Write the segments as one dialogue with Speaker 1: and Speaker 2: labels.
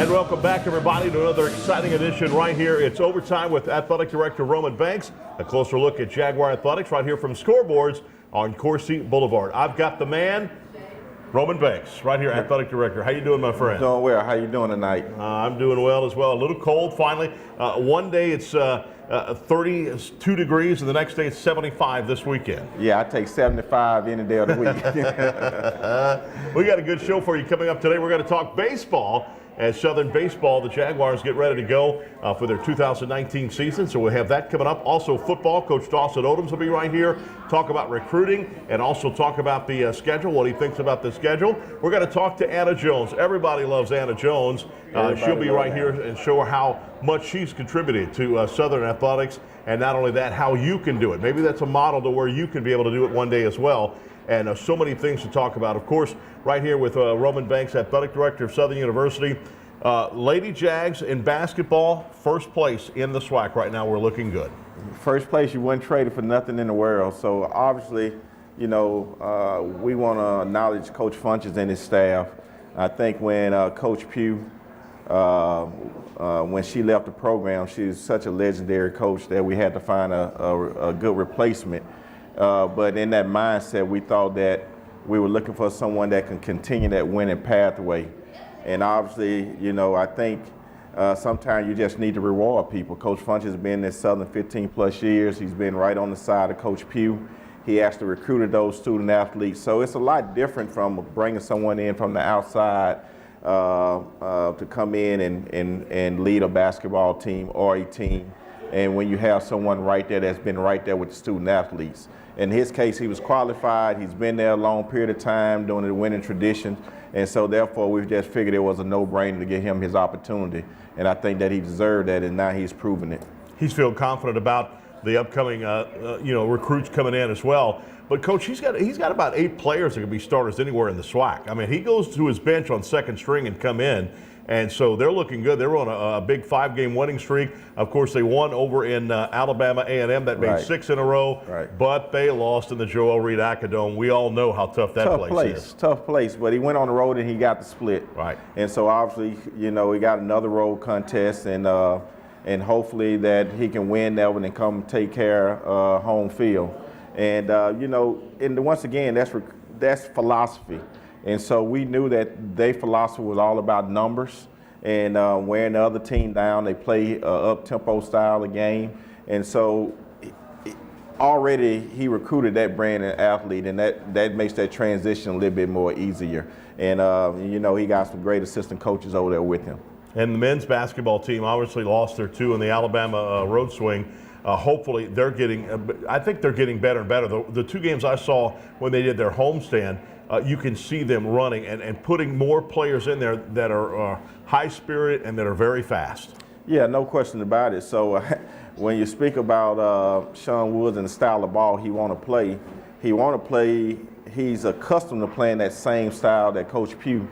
Speaker 1: And welcome back, everybody, to another exciting edition right here. It's Overtime with Athletic Director Roman Banks. A closer look at Jaguar Athletics right here from Scoreboards on Coursey Boulevard. I've got the man, Roman Banks, right here, Athletic Director. How you doing, my friend?
Speaker 2: Doing well. How you doing tonight?
Speaker 1: I'm doing well as well. A little cold finally. One day it's 32 degrees, and the next day it's 75 this weekend.
Speaker 2: Yeah, I take 75 any day of the week.
Speaker 1: We got a good show for you coming up today. We're going to talk baseball. As Southern Baseball, the Jaguars get ready to go for their 2019 season. So we'll have that coming up. Also football, Coach Dawson Odoms will be right here, talk about recruiting, and also talk about the schedule, what he thinks about the schedule. We're going to talk to Anna Jones. Everybody loves Anna Jones. She'll be right here and show how much she's contributed to Southern Athletics. And not only that, how you can do it. Maybe that's a model to where you can be able to do it one day as well. And so many things to talk about. Of course, right here with Roman Banks, Athletic Director of Southern University. Lady Jags in basketball, first place in the SWAC right now. We're looking good.
Speaker 2: First place, you wouldn't trade it for nothing in the world. So obviously, you know, we want to acknowledge Coach Funches and his staff. I think when Coach Pugh, when she left the program, she was such a legendary coach that we had to find a good replacement. But in that mindset, we thought that we were looking for someone that can continue that winning pathway. And obviously, you know, I think sometimes you just need to reward people. Coach Funch has been in Southern 15 plus years. He's been right on the side of Coach Pugh. He actually recruited those student athletes. So it's a lot different from bringing someone in from the outside to come in and lead a basketball team or a team. And when you have someone right there that's been right there with the student athletes. In his case, he was qualified. He's been there a long period of time doing the winning tradition. And so therefore, we just figured it was a no-brainer to give him his opportunity. And I think that he deserved that, and now he's proven it.
Speaker 1: He's feeling confident about the upcoming, recruits coming in as well. But Coach, he's got about 8 players that can be starters anywhere in the SWAC. I mean, he goes to his bench on second string and come in. And so they're looking good. They're on a big 5-game winning streak. Of course, they won over in Alabama A&M. That made 6 in a row.
Speaker 2: Right. But
Speaker 1: they lost in the Joel Reed Acadome. We all know how tough that place is.
Speaker 2: Tough place. But he went on the road and he got the split.
Speaker 1: Right.
Speaker 2: And so obviously, you know, he got another road contest, and hopefully that he can win that one and come take care of home field. And you know, and once again, that's philosophy. And so we knew that their philosophy was all about numbers and wearing the other team down. They play up-tempo style of game. And so already he recruited that brand of athlete, and that makes that transition a little bit more easier. And, you know, he got some great assistant coaches over there with him.
Speaker 1: And the men's basketball team obviously lost their 2 in the Alabama road swing. Hopefully they're getting, I think they're getting better and better. The 2 games I saw when they did their homestand, you can see them running and putting more players in there that are high spirit and that are very fast.
Speaker 2: Yeah, no question about it. So when you speak about Sean Woods and the style of ball he want to play, he's accustomed to playing that same style that Coach Pugh,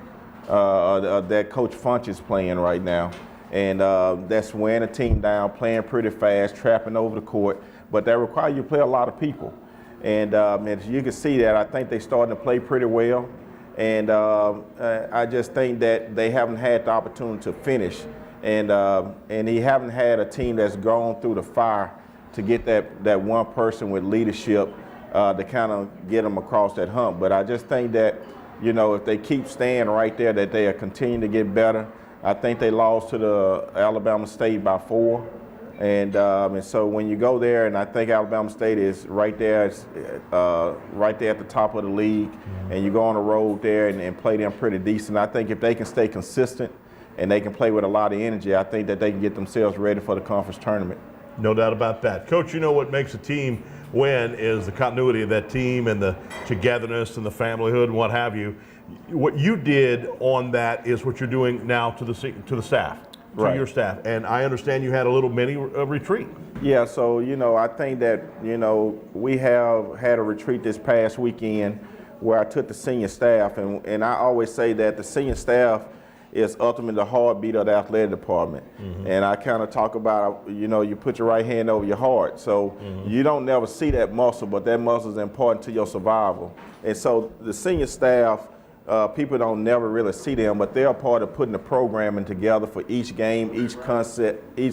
Speaker 2: that Coach Funch is playing right now. And that's wearing a team down, playing pretty fast, trapping over the court. But that requires you to play a lot of people. And as you can see that, I think they're starting to play pretty well. And I just think that they haven't had the opportunity to finish. And he haven't had a team that's gone through the fire to get that one person with leadership to kind of get them across that hump. But I just think that, you know, if they keep staying right there, that they are continuing to get better. I think they lost to the Alabama State by 4. And so when you go there, and I think Alabama State is right there, it's, right there at the top of the league, and you go on the road there and play them pretty decent. I think if they can stay consistent and they can play with a lot of energy, I think that they can get themselves ready for the conference tournament.
Speaker 1: No doubt about that. Coach, you know what makes a team win is the continuity of that team and the togetherness and the familyhood and what have you. What you did on that is what you're doing now to the staff. To your staff, and I understand you had a little mini retreat.
Speaker 2: Yeah, so, you know, I think that, you know, we have had a retreat this past weekend where I took the senior staff, and I always say that the senior staff is ultimately the heartbeat of the athletic department. And I kind of talk about, you know, you put your right hand over your heart. So you don't never see that muscle, but that muscle is important to your survival. And so the senior staff people don't never really see them, but they're a part of putting the programming together for each game, each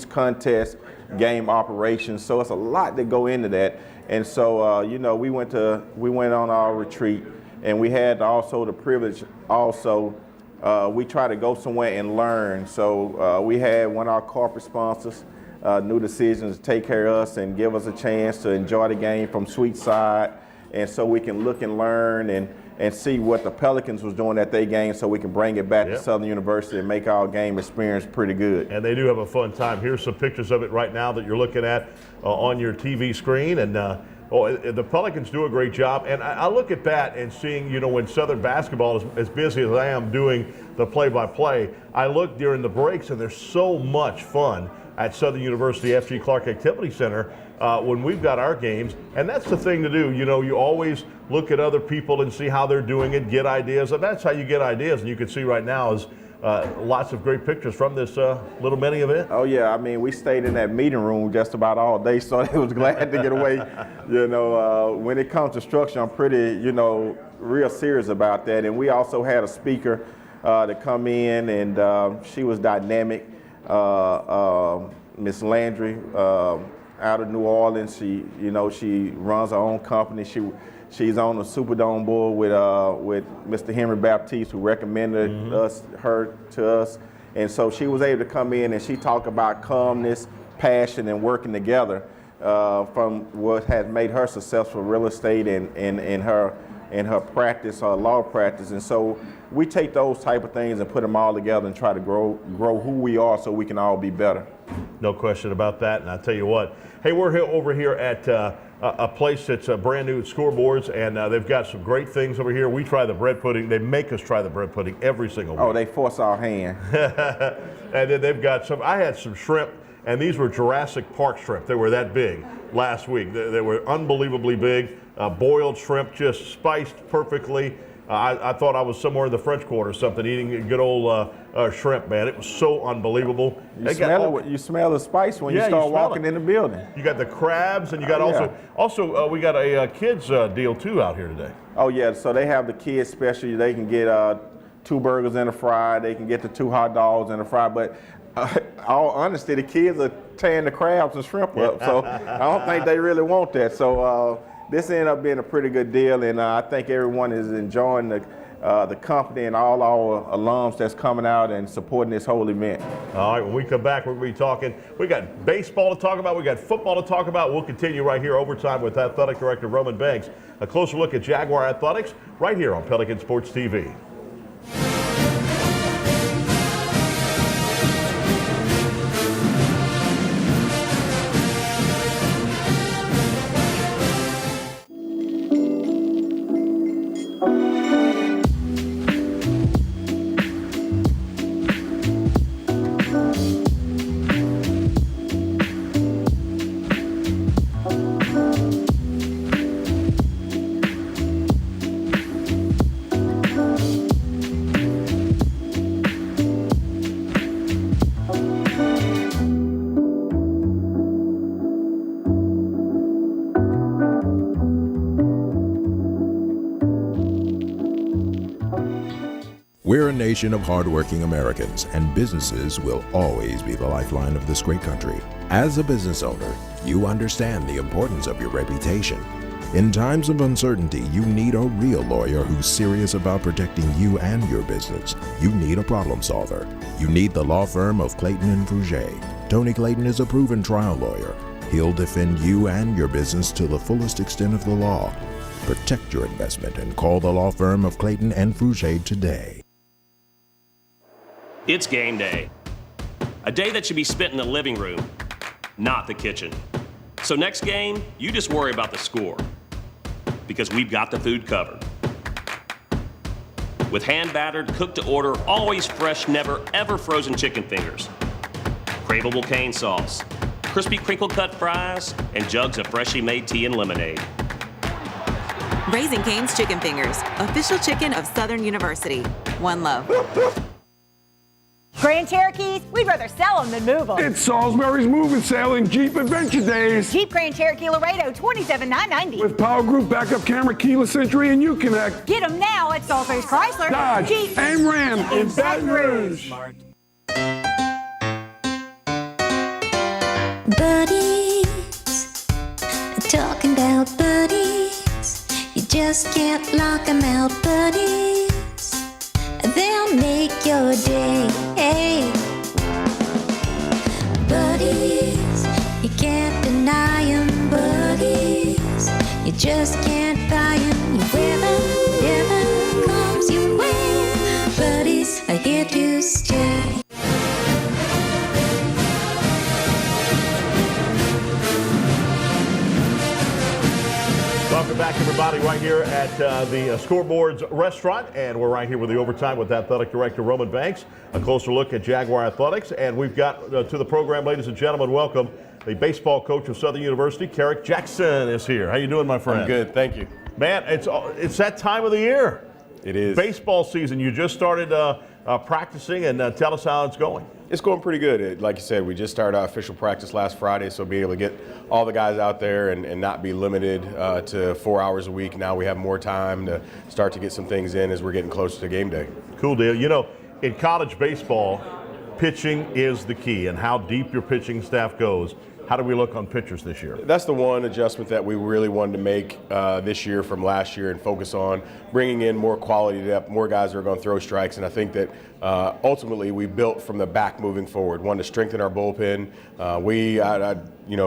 Speaker 2: contest, game operations. So it's a lot that go into that. And so, we went on our retreat, and we had also the privilege we try to go somewhere and learn. So we had one of our corporate sponsors, New Decisions, take care of us and give us a chance to enjoy the game from Sweet Side. And so we can look and learn and see what the Pelicans was doing at their game, so we can bring it back to Southern University and make our game experience pretty good.
Speaker 1: And they do have a fun time. Here's some pictures of it right now that you're looking at on your TV screen. And the Pelicans do a great job. And I look at that and seeing, when Southern basketball is as busy as I am doing the play-by-play, I look during the breaks, and there's so much fun at Southern University F.G. Clark Activity Center when we've got our games. And that's the thing to do. You always look at other people and see how they're doing it, get ideas. And that's how you get ideas. And you can see right now is lots of great pictures from this little mini event.
Speaker 2: Oh, yeah. I mean, we stayed in that meeting room just about all day, so I was glad to get away. When it comes to structure, I'm pretty, real serious about that. And we also had a speaker to come in, and she was dynamic. Miss Landry out of New Orleans. She runs her own company. She's on the Superdome board with Mr. Henry Baptiste, who recommended her to us. And so she was able to come in, and she talked about calmness, passion, and working together from what has made her successful in real estate and in her practice, her law practice. And so we take those type of things and put them all together and try to grow who we are so we can all be better.
Speaker 1: No question about that. And I'll tell you what, hey, we're over here at a place that's brand new at Scoreboards, and they've got some great things over here. We try the bread pudding. They make us try the bread pudding every single week.
Speaker 2: Oh, they force our hand.
Speaker 1: And then they've got I had some shrimp, and these were Jurassic Park shrimp. They were that big last week. They were unbelievably big. Boiled shrimp, just spiced perfectly. I thought I was somewhere in the French Quarter or something, eating good old shrimp, man. It was so unbelievable.
Speaker 2: You smell the spice when you start walking in the building.
Speaker 1: You got the crabs, and you got also we got a kids deal too out here today.
Speaker 2: Oh yeah, so they have the kids special. They can get 2 burgers and a fry. They can get the 2 hot dogs and a fry. But all honesty, the kids are tearing the crabs and shrimp up. So I don't think they really want that. So this ended up being a pretty good deal, and I think everyone is enjoying the company and all our alums that's coming out and supporting this whole event.
Speaker 1: All right, when we come back, we're going to be talking. We got baseball to talk about. We got football to talk about. We'll continue right here overtime with Athletic Director Roman Banks. A closer look at Jaguar athletics right here on Pelican Sports TV.
Speaker 3: We're a nation of hardworking Americans, and businesses will always be the lifeline of this great country. As a business owner, you understand the importance of your reputation. In times of uncertainty, you need a real lawyer who's serious about protecting you and your business. You need a problem solver. You need the law firm of Clayton and Fruget. Tony Clayton is a proven trial lawyer. He'll defend you and your business to the fullest extent of the law. Protect your investment and call the law firm of Clayton and Fruget today.
Speaker 4: It's game day. A day that should be spent in the living room, not the kitchen. So next game, you just worry about the score, because we've got the food covered. With hand-battered, cooked-to-order, always fresh, never ever frozen chicken fingers, craveable cane sauce, crispy crinkle-cut fries, and jugs of freshly made tea and lemonade.
Speaker 5: Raising Cane's Chicken Fingers, official chicken of Southern University. One love.
Speaker 6: Grand Cherokees, we'd rather sell them than move them.
Speaker 7: It's Salisbury's Move and Sale and Jeep Adventure Days.
Speaker 6: Jeep Grand Cherokee Laredo, $27,990.
Speaker 7: With Power Group backup camera, keyless entry, and Uconnect.
Speaker 6: Get them now at Salisbury's Chrysler,
Speaker 7: Dodge,
Speaker 6: Jeep,
Speaker 7: and Ram in Baton Rouge.
Speaker 8: Buddies, talking about buddies. You just can't lock them out, buddies. They'll make your day. Buddies, you can't deny 'em, buddies. You just can't buy 'em. You wear 'em, whatever comes your way. Buddies are here to stay.
Speaker 1: Welcome back, everybody, right here at the Scoreboards restaurant. And we're right here with the Overtime with Athletic Director Roman Banks. A closer look at Jaguar athletics. And we've got to the program, ladies and gentlemen, welcome the baseball coach of Southern University, Kerrick Jackson, is here. How you doing, my friend?
Speaker 9: I'm good, thank you.
Speaker 1: Man, it's that time of the year.
Speaker 9: It is.
Speaker 1: Baseball season. You just started practicing, and tell us how it's going.
Speaker 9: It's going pretty good. Like you said, we just started our official practice last Friday, so being able to get all the guys out there and not be limited to 4 hours a week. Now we have more time to start to get some things in as we're getting closer to game day.
Speaker 1: Cool deal. You know, in college baseball, pitching is the key, and how deep your pitching staff goes. How do we look on pitchers this year?
Speaker 9: That's the one adjustment that we really wanted to make this year from last year and focus on bringing in more quality depth, more guys that are going to throw strikes. And I think that ultimately we built from the back moving forward. Wanted to strengthen our bullpen. We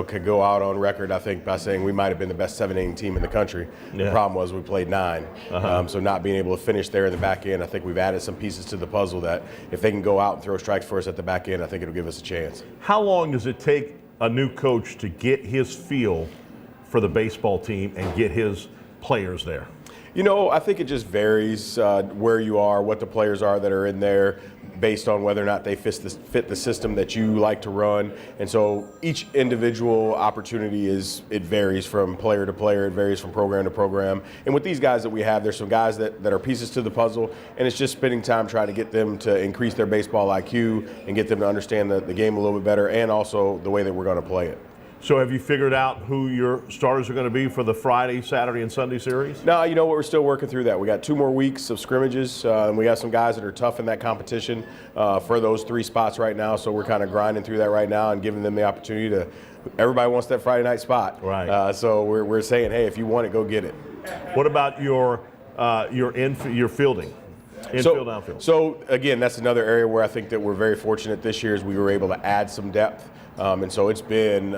Speaker 9: could go out on record, I think, by saying we might have been the best 7-inning team in the country. Yeah. The problem was we played 9. So not being able to finish there in the back end, I think we've added some pieces to the puzzle that if they can go out and throw strikes for us at the back end, I think it'll give us a chance.
Speaker 1: How long does it take a new coach to get his feel for the baseball team and get his players there?
Speaker 9: You know, I think it just varies where you are, what the players are that are in there, based on whether or not they fit the system that you like to run. And so each individual opportunity it varies from player to player, it varies from program to program. And with these guys that we have, there's some guys that are pieces to the puzzle, and it's just spending time trying to get them to increase their baseball IQ and get them to understand the game a little bit better, and also the way that we're going to play it.
Speaker 1: So have you figured out who your starters are going to be for the Friday, Saturday, and Sunday series?
Speaker 9: No, you know what? We're still working through that. We got 2 more weeks of scrimmages, and we got some guys that are tough in that competition for those 3 spots right now. So we're kind of grinding through that right now and giving them the opportunity to. Everybody wants that Friday night spot,
Speaker 1: right?
Speaker 9: So we're saying, hey, if you want it, go get it.
Speaker 1: What about your fielding? Infield, outfield.
Speaker 9: So again, that's another area where I think that we're very fortunate this year is we were able to add some depth. And so it's been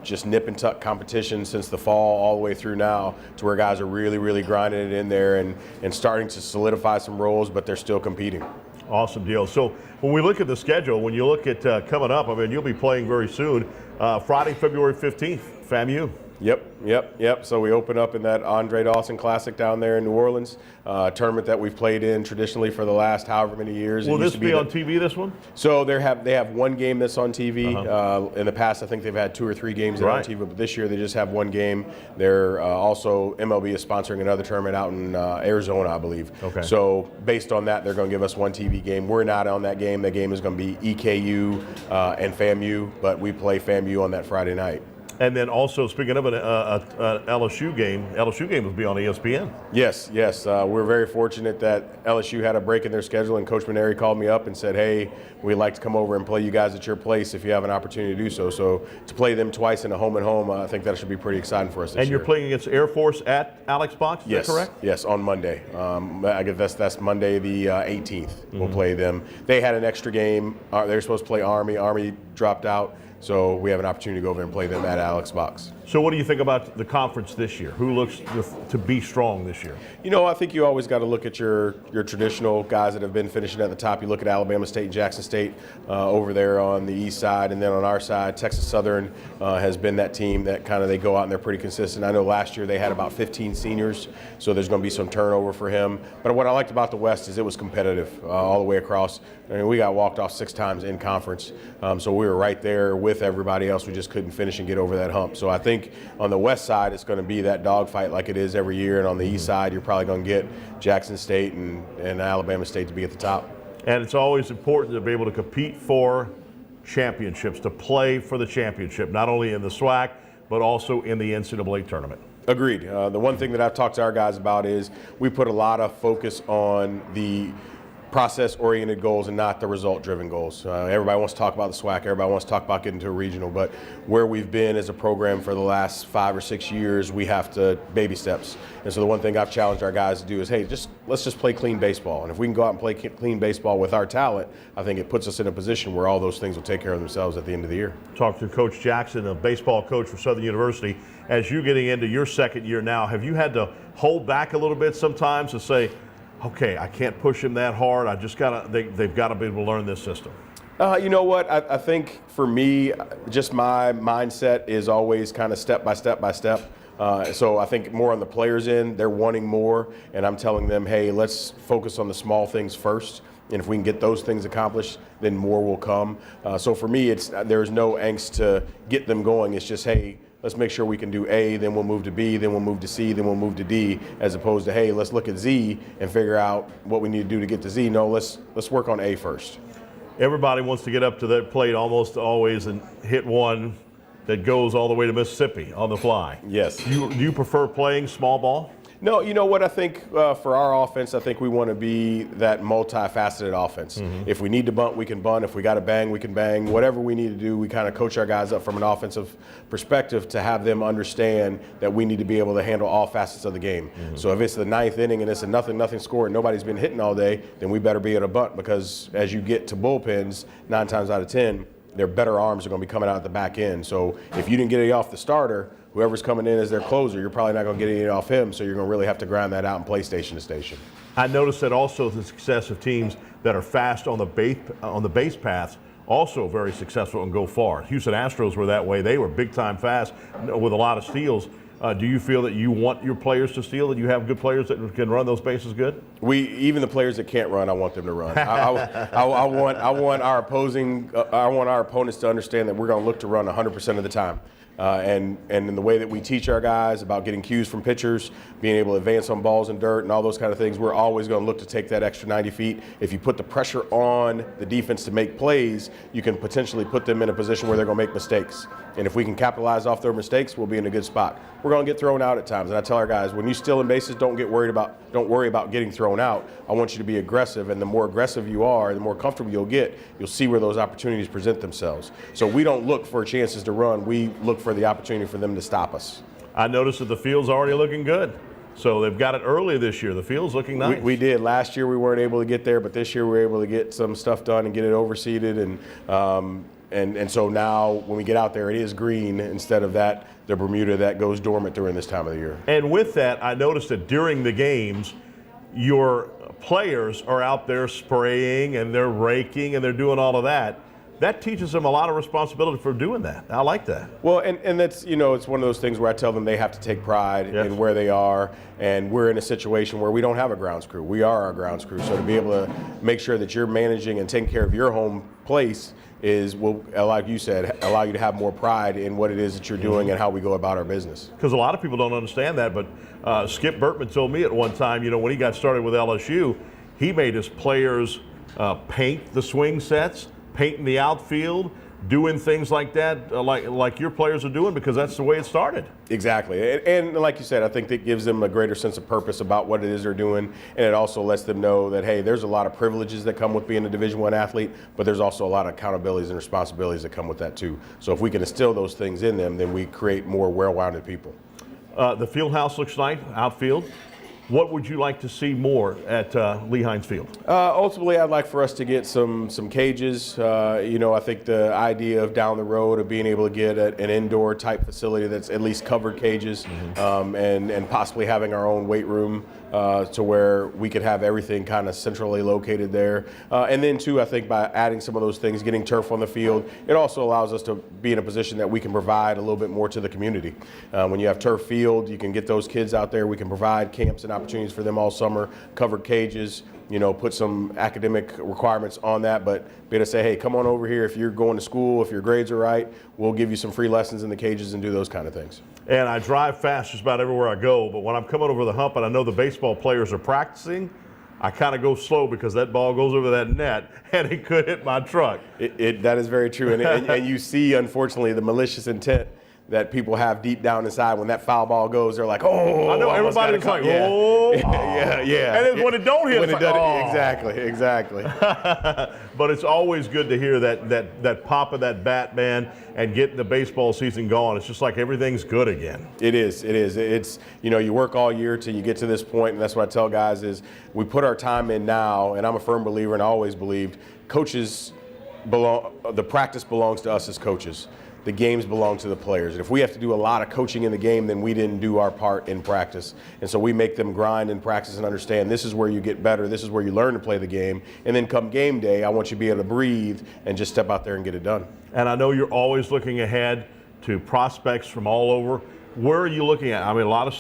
Speaker 9: just nip and tuck competition since the fall all the way through now to where guys are really, really grinding it in there and starting to solidify some roles, but they're still competing.
Speaker 1: Awesome deal. So when we look at the schedule, when you look at coming up, I mean, you'll be playing very soon. Friday, February 15th, FAMU.
Speaker 9: Yep. So we open up in that Andre Dawson Classic down there in New Orleans, tournament that we've played in traditionally for the last however many years.
Speaker 1: Will this be on TV, this one?
Speaker 9: So they have one game that's on TV. In the past, I think they've had 2 or 3 games that are on TV, but this year they just have one game. They're also, MLB is sponsoring another tournament out in Arizona, I believe.
Speaker 1: Okay.
Speaker 9: So based on that, they're going to give us one TV game. We're not on that game. That game is going to be EKU and FAMU, but we play FAMU on that Friday night.
Speaker 1: And then also, speaking of an LSU game will be on ESPN.
Speaker 9: Yes. We're very fortunate that LSU had a break in their schedule, and Coach Maneri called me up and said, hey, we'd like to come over and play you guys at your place if you have an opportunity to do so. So to play them twice in a home and home, I think that should be pretty exciting for us this year.
Speaker 1: And you're playing against Air Force at Alex Box, is that correct?
Speaker 9: Yes, on Monday. I guess that's Monday the 18th. We'll play them. They had an extra game. They were supposed to play Army. Army dropped out. So we have an opportunity to go over and play them at Alex Box.
Speaker 1: So what do you think about the conference this year? Who looks to be strong this year?
Speaker 9: You know, I think you always got to look at your traditional guys that have been finishing at the top. You look at Alabama State and Jackson State over there on the east side, and then on our side, Texas Southern has been that team that kind of they go out and they're pretty consistent. I know last year they had about 15 seniors, so there's going to be some turnover for him. But what I liked about the West is it was competitive all the way across. I mean, we got walked off 6 times in conference, so we were right there with everybody else. We just couldn't finish and get over that hump. So I think on the west side, it's going to be that dogfight like it is every year. And on the east side, you're probably going to get Jackson State and Alabama State to be at the top.
Speaker 1: And it's always important to be able to compete for championships, to play for the championship, not only in the SWAC, but also in the NCAA tournament.
Speaker 9: Agreed. The one thing that I've talked to our guys about is we put a lot of focus on the process-oriented goals and not the result-driven goals. Everybody wants to talk about the SWAC. Everybody wants to talk about getting to a regional. But where we've been as a program for the last 5 or 6 years, we have to baby steps. And so the one thing I've challenged our guys to do is, hey, let's just play clean baseball. And if we can go out and play clean baseball with our talent, I think it puts us in a position where all those things will take care of themselves at the end of the year.
Speaker 1: Talk to Coach Jackson, a baseball coach for Southern University. As you're getting into your second year now, have you had to hold back a little bit sometimes to say, okay, I can't push him that hard. I just they've got to be able to learn this system.
Speaker 9: You know what? I think for me, just my mindset is always kind of step by step by step. So I think more on the players' end, they're wanting more, and I'm telling them, hey, let's focus on the small things first. And if we can get those things accomplished, then more will come. So for me, there's no angst to get them going. It's just, hey, let's make sure we can do A, then we'll move to B, then we'll move to C, then we'll move to D, as opposed to, hey, let's look at Z and figure out what we need to do to get to Z. No, let's work on A first.
Speaker 1: Everybody wants to get up to their plate almost always and hit one that goes all the way to Mississippi on the fly.
Speaker 9: Yes.
Speaker 1: Do you prefer playing small ball?
Speaker 9: No, you know what? I think for our offense, I think we want to be that multifaceted offense. Mm-hmm. If we need to bunt, we can bunt. If we got to bang, we can bang. Whatever we need to do, we kind of coach our guys up from an offensive perspective to have them understand that we need to be able to handle all facets of the game. Mm-hmm. So if it's the 9th inning and it's a nothing score and nobody's been hitting all day, then we better be able to bunt, because as you get to bullpens, 9 times out of 10, their better arms are going to be coming out at the back end. So if you didn't get it off the starter, whoever's coming in as their closer, you're probably not going to get it off him, so you're going to really have to grind that out and play station to station.
Speaker 1: I noticed that also the success of teams that are fast on the base paths also very successful and go far. Houston Astros were that way. They were big-time fast with a lot of steals. Do you feel that you want your players to steal, that you have good players that can run those bases good?
Speaker 9: Even the players that can't run, I want them to run. I want our opponents to understand that we're going to look to run 100% of the time. And in the way that we teach our guys about getting cues from pitchers, being able to advance on balls and dirt and all those kind of things, we're always going to look to take that extra 90 feet. If you put the pressure on the defense to make plays, you can potentially put them in a position where they're going to make mistakes. And if we can capitalize off their mistakes, we'll be in a good spot. We're going to get thrown out at times. And I tell our guys, when you steal in bases, don't worry about getting thrown out. I want you to be aggressive. And the more aggressive you are, the more comfortable you'll get. You'll see where those opportunities present themselves. So we don't look for chances to run. We look for the opportunity for them to stop us.
Speaker 1: I noticed that the field's already looking good. So they've got it early this year. The field's looking nice.
Speaker 9: We did. Last year we weren't able to get there, but this year we were able to get some stuff done and get it overseeded. And so now when we get out there, it is green instead of the Bermuda that goes dormant during this time of the year.
Speaker 1: And with that, I noticed that during the games, your players are out there spraying and they're raking and they're doing all of that. That teaches them a lot of responsibility for doing that. I like that.
Speaker 9: Well, and that's, it's one of those things where I tell them they have to take pride in where they are, and we're in a situation where we don't have a grounds crew. We are our grounds crew. So to be able to make sure that you're managing and taking care of your home place will, like you said, allow you to have more pride in what it is that you're doing and how we go about our business.
Speaker 1: Because a lot of people don't understand that, but Skip Bertman told me at one time, when he got started with LSU, he made his players paint the swing sets, painting the outfield, doing things like that, like your players are doing, because that's the way it started.
Speaker 9: Exactly. And like you said, I think that gives them a greater sense of purpose about what it is they're doing, and it also lets them know that, hey, there's a lot of privileges that come with being a Division I athlete, but there's also a lot of accountabilities and responsibilities that come with that too. So if we can instill those things in them, then we create more well-rounded people.
Speaker 1: The field house looks nice, outfield. What would you like to see more at Lee Hines Field?
Speaker 9: Ultimately, I'd like for us to get some cages. I think the idea of down the road of being able to get an indoor type facility that's at least covered cages, and possibly having our own weight room to where we could have everything kind of centrally located there. And then too, I think by adding some of those things, getting turf on the field, it also allows us to be in a position that we can provide a little bit more to the community. When you have turf field, you can get those kids out there. We can provide camps and opportunities for them all summer, covered cages, put some academic requirements on that, but be able to say, hey, come on over here if you're going to school, if your grades are right, we'll give you some free lessons in the cages and do those kind of things.
Speaker 1: And I drive fast just about everywhere I go, but when I'm coming over the hump and I know the baseball players are practicing, I kind of go slow because that ball goes over that net and it could hit my truck.
Speaker 9: That is very true. And you see, unfortunately, the malicious intent that people have deep down inside. When that foul ball goes, they're like, oh.
Speaker 1: I know, everybody's like, oh.
Speaker 9: yeah.
Speaker 1: And then when it don't hit,
Speaker 9: when
Speaker 1: it's
Speaker 9: it
Speaker 1: like,
Speaker 9: doesn't,
Speaker 1: oh.
Speaker 9: exactly.
Speaker 1: But it's always good to hear that pop of that bat, man, and getting the baseball season going. It's just like everything's good again.
Speaker 9: It is. It's, you work all year till you get to this point, and that's what I tell guys is we put our time in now, and I'm a firm believer and I always believed the practice belongs to us as coaches. The games belong to the players. And if we have to do a lot of coaching in the game, then we didn't do our part in practice. And so we make them grind in practice and understand this is where you get better, this is where you learn to play the game. And then come game day, I want you to be able to breathe and just step out there and get it done.
Speaker 1: And I know you're always looking ahead to prospects from all over. Where are you looking at? I mean, a lot of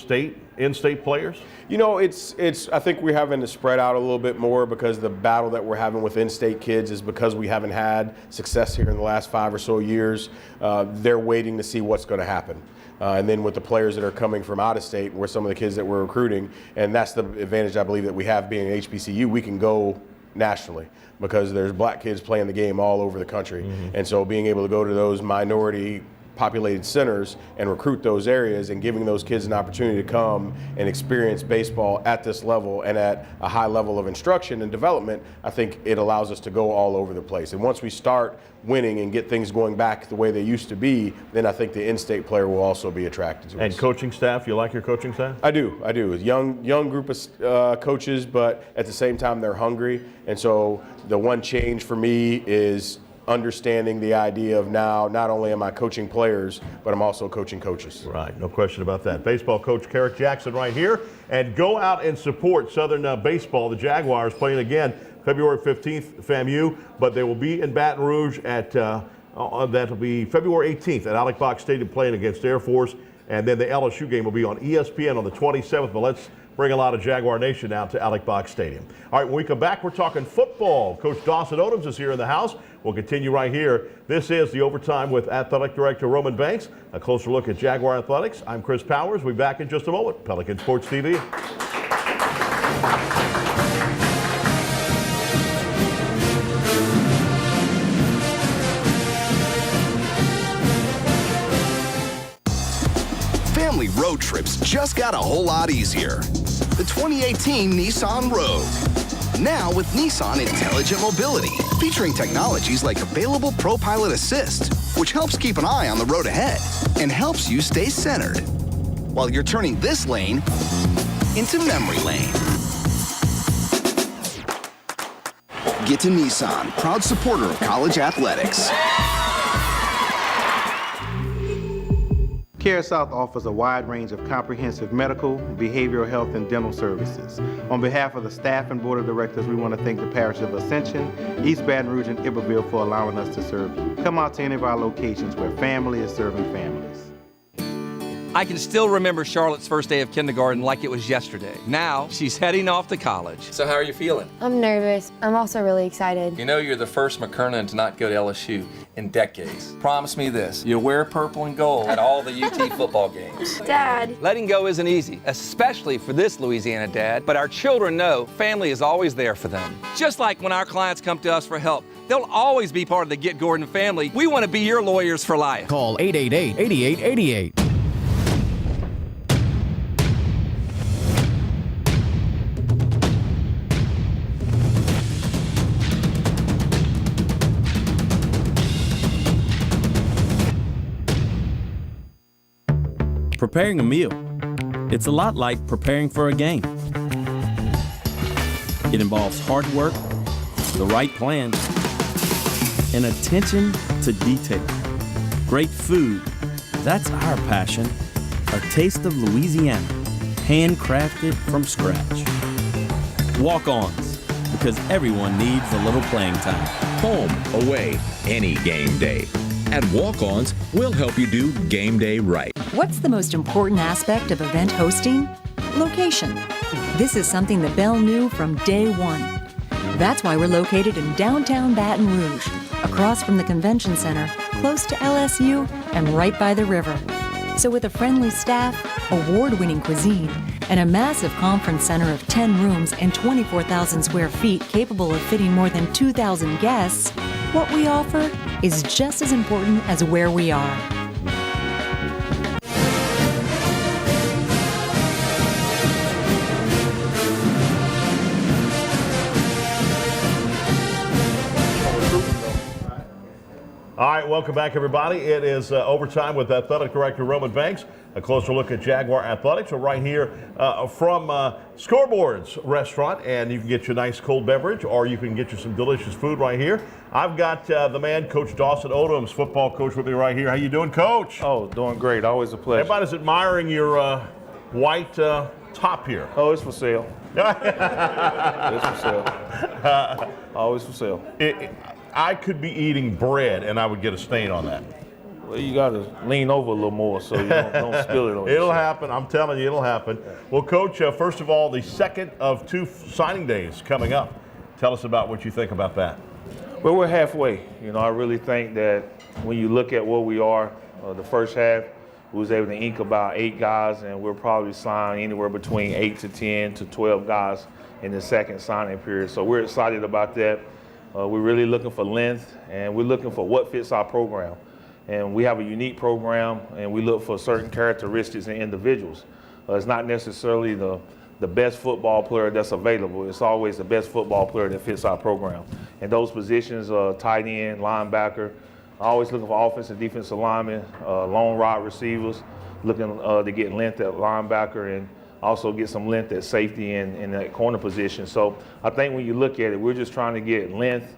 Speaker 1: in-state players?
Speaker 9: I think we're having to spread out a little bit more because the battle that we're having with in-state kids is because we haven't had success here in the last 5 or so years. They're waiting to see what's going to happen. And then with the players that are coming from out of state, where some of the kids that we're recruiting, and that's the advantage I believe that we have being at HBCU, we can go nationally because there's black kids playing the game all over the country. Mm-hmm. And so being able to go to those minority populated centers and recruit those areas and giving those kids an opportunity to come and experience baseball at this level and at a high level of instruction and development, I think it allows us to go all over the place. And once we start winning and get things going back the way they used to be, then I think the in-state player will also be attracted to us.
Speaker 1: And coaching staff, you like your coaching staff?
Speaker 9: I do. Young group of coaches, but at the same time they're hungry. And so the one change for me is understanding the idea of now not only am I coaching players, but I'm also coaching coaches.
Speaker 1: Right, no question about that. Baseball coach Kerrick Jackson right here. And go out and support Southern baseball. The Jaguars playing again February 15th, FAMU, but they will be in Baton Rouge at, that'll be February 18th at Alec Box Stadium playing against Air Force. And then the LSU game will be on ESPN on the 27th. But let's bring a lot of Jaguar Nation out to Alec Box Stadium. All right, when we come back, we're talking football. Coach Dawson Odoms is here in the house. We'll continue right here. This is the Overtime with Athletic Director Roman Banks. A closer look at Jaguar Athletics. I'm Chris Powers. We'll be back in just a moment. Pelican Sports TV.
Speaker 10: Family road trips just got a whole lot easier. The 2018 Nissan Rogue. Now with Nissan Intelligent Mobility, featuring technologies like available ProPilot Assist, which helps keep an eye on the road ahead and helps you stay centered while you're turning this lane into memory lane. Get to Nissan, proud supporter of college athletics.
Speaker 11: CareSouth offers a wide range of comprehensive medical, behavioral health, and dental services. On behalf of the staff and board of directors, we want to thank the parish of Ascension, East Baton Rouge, and Iberville for allowing us to serve you. Come out to any of our locations where family is serving families.
Speaker 12: I can still remember Charlotte's first day of kindergarten like it was yesterday. Now, she's heading off to college.
Speaker 13: So how are you feeling?
Speaker 14: I'm nervous. I'm also really excited.
Speaker 13: You know you're the first McKernan to not go to LSU in decades. Promise me this, you'll wear purple and gold at all the UT football games.
Speaker 14: Dad.
Speaker 12: Letting go isn't easy, especially for this Louisiana dad, but our children know family is always there for them. Just like when our clients come to us for help, they'll always be part of the Get Gordon family. We want to be your lawyers for life.
Speaker 15: Call 888-8888.
Speaker 16: Preparing a meal. It's a lot like preparing for a game. It involves hard work, the right plan, and attention to detail. Great food, that's our passion. A taste of Louisiana, handcrafted from scratch. Walk-ons, because everyone needs a little playing time.
Speaker 17: Home, away, any game day. At Walk-Ons, we'll help you do game day right.
Speaker 18: What's the most important aspect of event hosting? Location. This is something that Bell knew from day one. That's why we're located in downtown Baton Rouge, across from the convention center, close to LSU, and right by the river. So with a friendly staff, award-winning cuisine, and a massive conference center of 10 rooms and 24,000 square feet capable of fitting more than 2,000 guests, what we offer is just as important as where we are.
Speaker 1: All right, welcome back, everybody. It is overtime with Athletic Director Roman Banks. A closer look at Jaguar Athletics. We're right here from Scoreboards Restaurant, and you can get your nice cold beverage, or you can get you some delicious food right here. I've got the man, Coach Dawson Odoms, football coach, with me right here. How you doing, Coach?
Speaker 19: Oh, doing great. Always a pleasure.
Speaker 1: Everybody's admiring your white top here.
Speaker 19: Oh, it's for sale. It's for sale. Always for sale.
Speaker 1: I could be eating bread and I would get a stain on that.
Speaker 19: Well, you got to lean over a little more so you don't spill it on
Speaker 1: It'll happen. I'm telling you, it'll happen. Well, Coach, first of all, the second of 2 signing days coming up. Tell us about what you think about that.
Speaker 19: Well, we're halfway. You know, I really think that when you look at where we are, the first half, we was able to ink about 8 guys, and we'll probably sign anywhere between 8 to 10 to 12 guys in the second signing period. So we're excited about that. We're really looking for length, and we're looking for what fits our program. And we have a unique program, and we look for certain characteristics in individuals. It's not necessarily the best football player that's available. It's always the best football player that fits our program. And those positions are tight end, linebacker, always looking for offensive and defensive linemen, long rod receivers, looking to get length at linebacker, and also get some length at safety and in that corner position. So I think when you look at it, we're just trying to get length,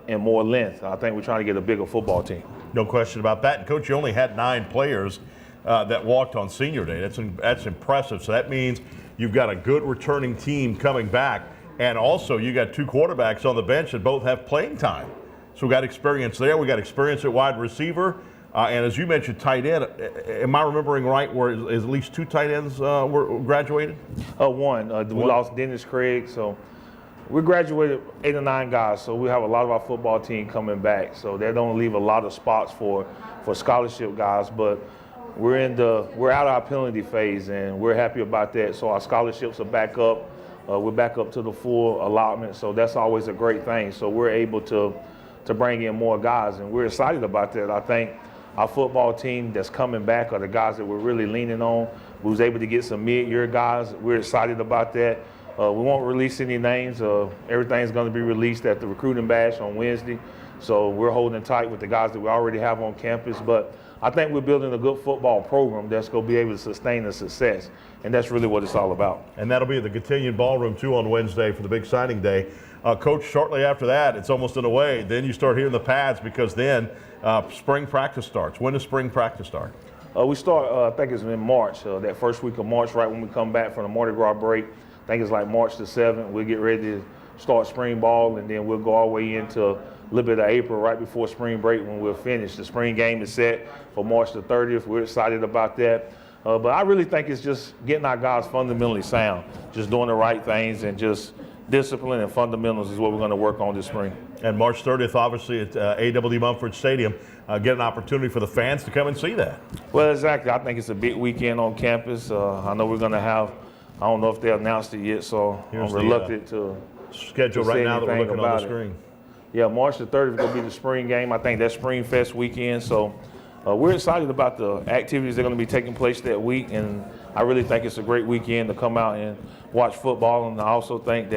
Speaker 19: and more length. I think we're trying to get a bigger football team.
Speaker 1: No question about that. And Coach, you only had 9 players that walked on senior day. That's impressive. So that means you've got a good returning team coming back. And also you got 2 quarterbacks on the bench that both have playing time. So we got experience there. We got experience at wide receiver. And as you mentioned, tight end, am I remembering right where at least 2 tight ends were graduated?
Speaker 19: One. We lost Dennis Craig, so we graduated 8 or 9 guys, so we have a lot of our football team coming back. So that don't leave a lot of spots for scholarship guys, but we're out of our penalty phase, and we're happy about that. So our scholarships are back up. We're back up to the full allotment, so that's always a great thing. So we're able to bring in more guys, and we're excited about that. I think our football team that's coming back are the guys that we're really leaning on. We was able to get some mid-year guys. We're excited about that. We won't release any names. Everything's going to be released at the recruiting bash on Wednesday. So we're holding tight with the guys that we already have on campus. But I think we're building a good football program that's going to be able to sustain the success. And that's really what it's all about.
Speaker 1: And that'll be at the Cotillion Ballroom, too, on Wednesday for the big signing day. Coach, shortly after that, it's almost in a way, then you start hearing the pads, because then spring practice starts. When does spring practice start?
Speaker 19: We start, I think it's in March, that first week of March, right when we come back from the Mardi Gras break. I think it's like March the 7th. We'll get ready to start spring ball, and then we'll go all the way into a little bit of April, right before spring break, when we'll finish. The spring game is set for March the 30th. We're excited about that. But I really think it's just getting our guys fundamentally sound, just doing the right things, and just discipline and fundamentals is what we're going to work on this spring.
Speaker 1: And March 30th, obviously, at A.W. Mumford Stadium, get an opportunity for the fans to come and see that.
Speaker 19: Well, exactly. I think it's a big weekend on campus. I know we're going to have, I don't know if they announced it yet, so I'm reluctant to
Speaker 1: schedule right now that we're looking on the screen.
Speaker 19: Yeah, March the 30th is going to be the spring game. I think that's Spring Fest weekend. So we're excited about the activities that are going to be taking place that week. And I really think it's a great weekend to come out and watch football. And I also think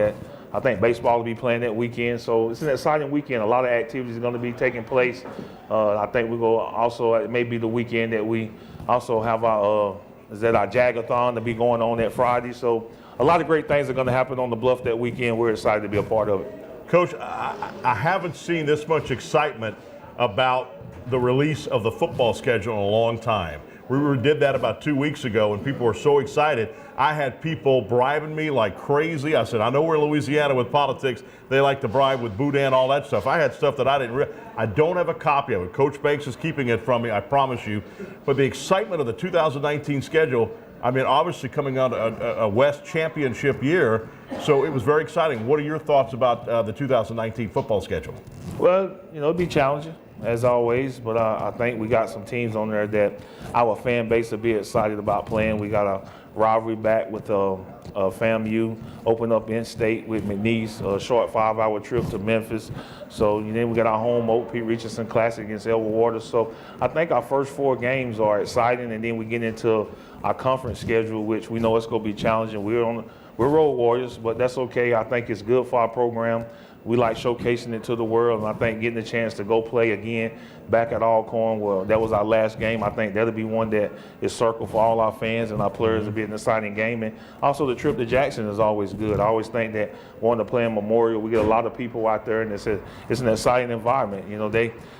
Speaker 19: baseball will be playing that weekend. So it's an exciting weekend. A lot of activities are going to be taking place. I think we go also, it may be the weekend that we also have our Jagathon to be going on that Friday. So a lot of great things are going to happen on the Bluff that weekend. We're excited to be a part of it.
Speaker 1: Coach, I haven't seen this much excitement about the release of the football schedule in a long time. We did that about 2 weeks ago, and people were so excited. I had people bribing me like crazy. I said, I know we're in Louisiana with politics. They like to bribe with boudin, all that stuff. I had stuff that I didn't I don't have a copy of it. Coach Banks is keeping it from me, I promise you. But the excitement of the 2019 schedule, I mean, obviously coming out a West championship year, so it was very exciting. What are your thoughts about the 2019 football schedule?
Speaker 19: Well, it'll be challenging, as always, but I think we got some teams on there that our fan base will be excited about playing. We got a rivalry back with FAMU, open up in-state with McNeese, a short 5-hour trip to Memphis. So then we got our home Oak Pete Richardson Classic against Elwood Waters. So I think our first 4 games are exciting, and then we get into our conference schedule, which we know it's going to be challenging. We're road warriors, but that's okay. I think it's good for our program. We like showcasing it to the world, and I think getting the chance to go play again back at Alcorn, well, that was our last game. I think that'll be one that is circled for all our fans and our players. It'll be an exciting game. And also the trip to Jackson is always good. I always think that wanting to play in Memorial, we get a lot of people out there, and it's an exciting environment.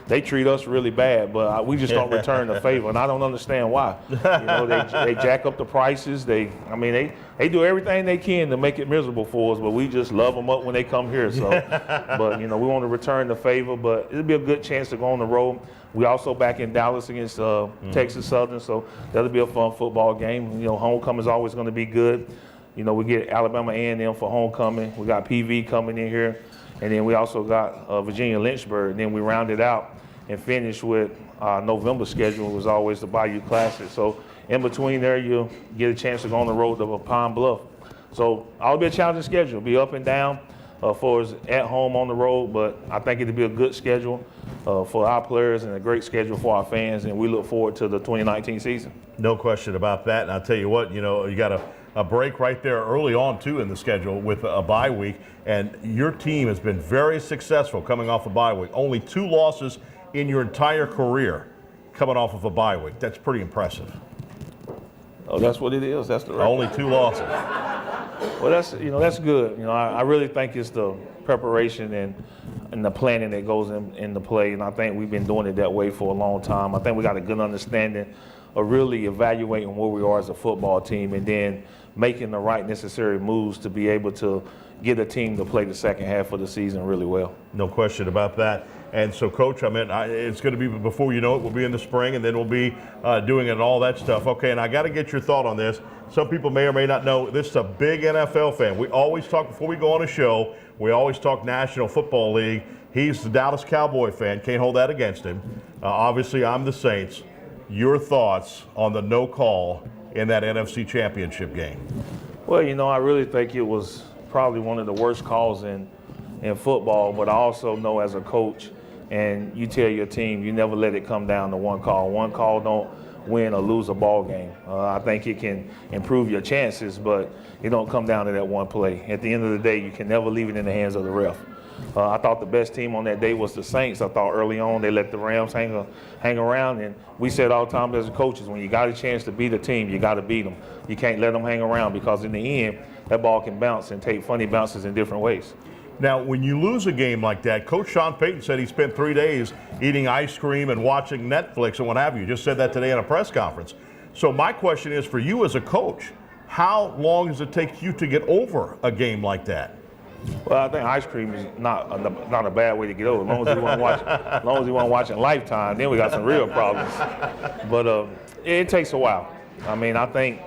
Speaker 19: They treat us really bad, but we just don't return the favor, and I don't understand why. They jack up the prices. They do everything they can to make it miserable for us, but we just love them up when they come here. So, but we want to return the favor, but it'll be a good chance to go on the road. We also back in Dallas against Texas Southern, so that'll be a fun football game. Homecoming is always going to be good. We get Alabama A&M for homecoming. We got PV coming in here, and then we also got Virginia Lynchburg. And then we rounded out and finished with our November schedule. Was always the Bayou Classic. So in between there, you'll get a chance to go on the road to Pine Bluff. So it'll be a challenging schedule. It'll be up and down for us at home on the road, but I think it'll be a good schedule for our players and a great schedule for our fans, and we look forward to the 2019 season.
Speaker 1: No question about that. And I'll tell you what, you got a break right there early on, too, in the schedule with a bye week, and your team has been very successful coming off a bye week. Only 2 losses in your entire career coming off of a bye week. That's pretty impressive.
Speaker 19: Oh, that's what it is. That's the record.
Speaker 1: Only 2 losses.
Speaker 19: Well, that's good. I really think it's the preparation and the planning that goes into play, and I think we've been doing it that way for a long time. I think we got a good understanding of really evaluating where we are as a football team, and then making the right necessary moves to be able to get a team to play the second half of the season really well.
Speaker 1: No question about that. And so, Coach, it's going to be, before you know it, we'll be in the spring, and then we'll be doing it and all that stuff. Okay, and I got to get your thought on this. Some people may or may not know, this is a big NFL fan. We always talk, before we go on a show, we always talk National Football League. He's the Dallas Cowboy fan. Can't hold that against him. Obviously, I'm the Saints. Your thoughts on the no call in that NFC Championship game?
Speaker 19: Well, I really think it was probably one of the worst calls in football, but I also know as a coach, and you tell your team, you never let it come down to one call. One call don't win or lose a ball game. I think it can improve your chances, but it don't come down to that one play. At the end of the day, you can never leave it in the hands of the ref. I thought the best team on that day was the Saints. I thought early on they let the Rams hang around, and we said all the time as coaches, when you got a chance to beat a team, you got to beat them. You can't let them hang around, because in the end, that ball can bounce and take funny bounces in different ways.
Speaker 1: Now, when you lose a game like that, Coach Sean Payton said he spent 3 days eating ice cream and watching Netflix and what have you. You just said that today in a press conference. So my question is, for you as a coach, how long does it take you to get over a game like that?
Speaker 19: Well, I think ice cream is not a bad way to get over. As long as you want watching Lifetime, then we got some real problems. But it takes a while. I think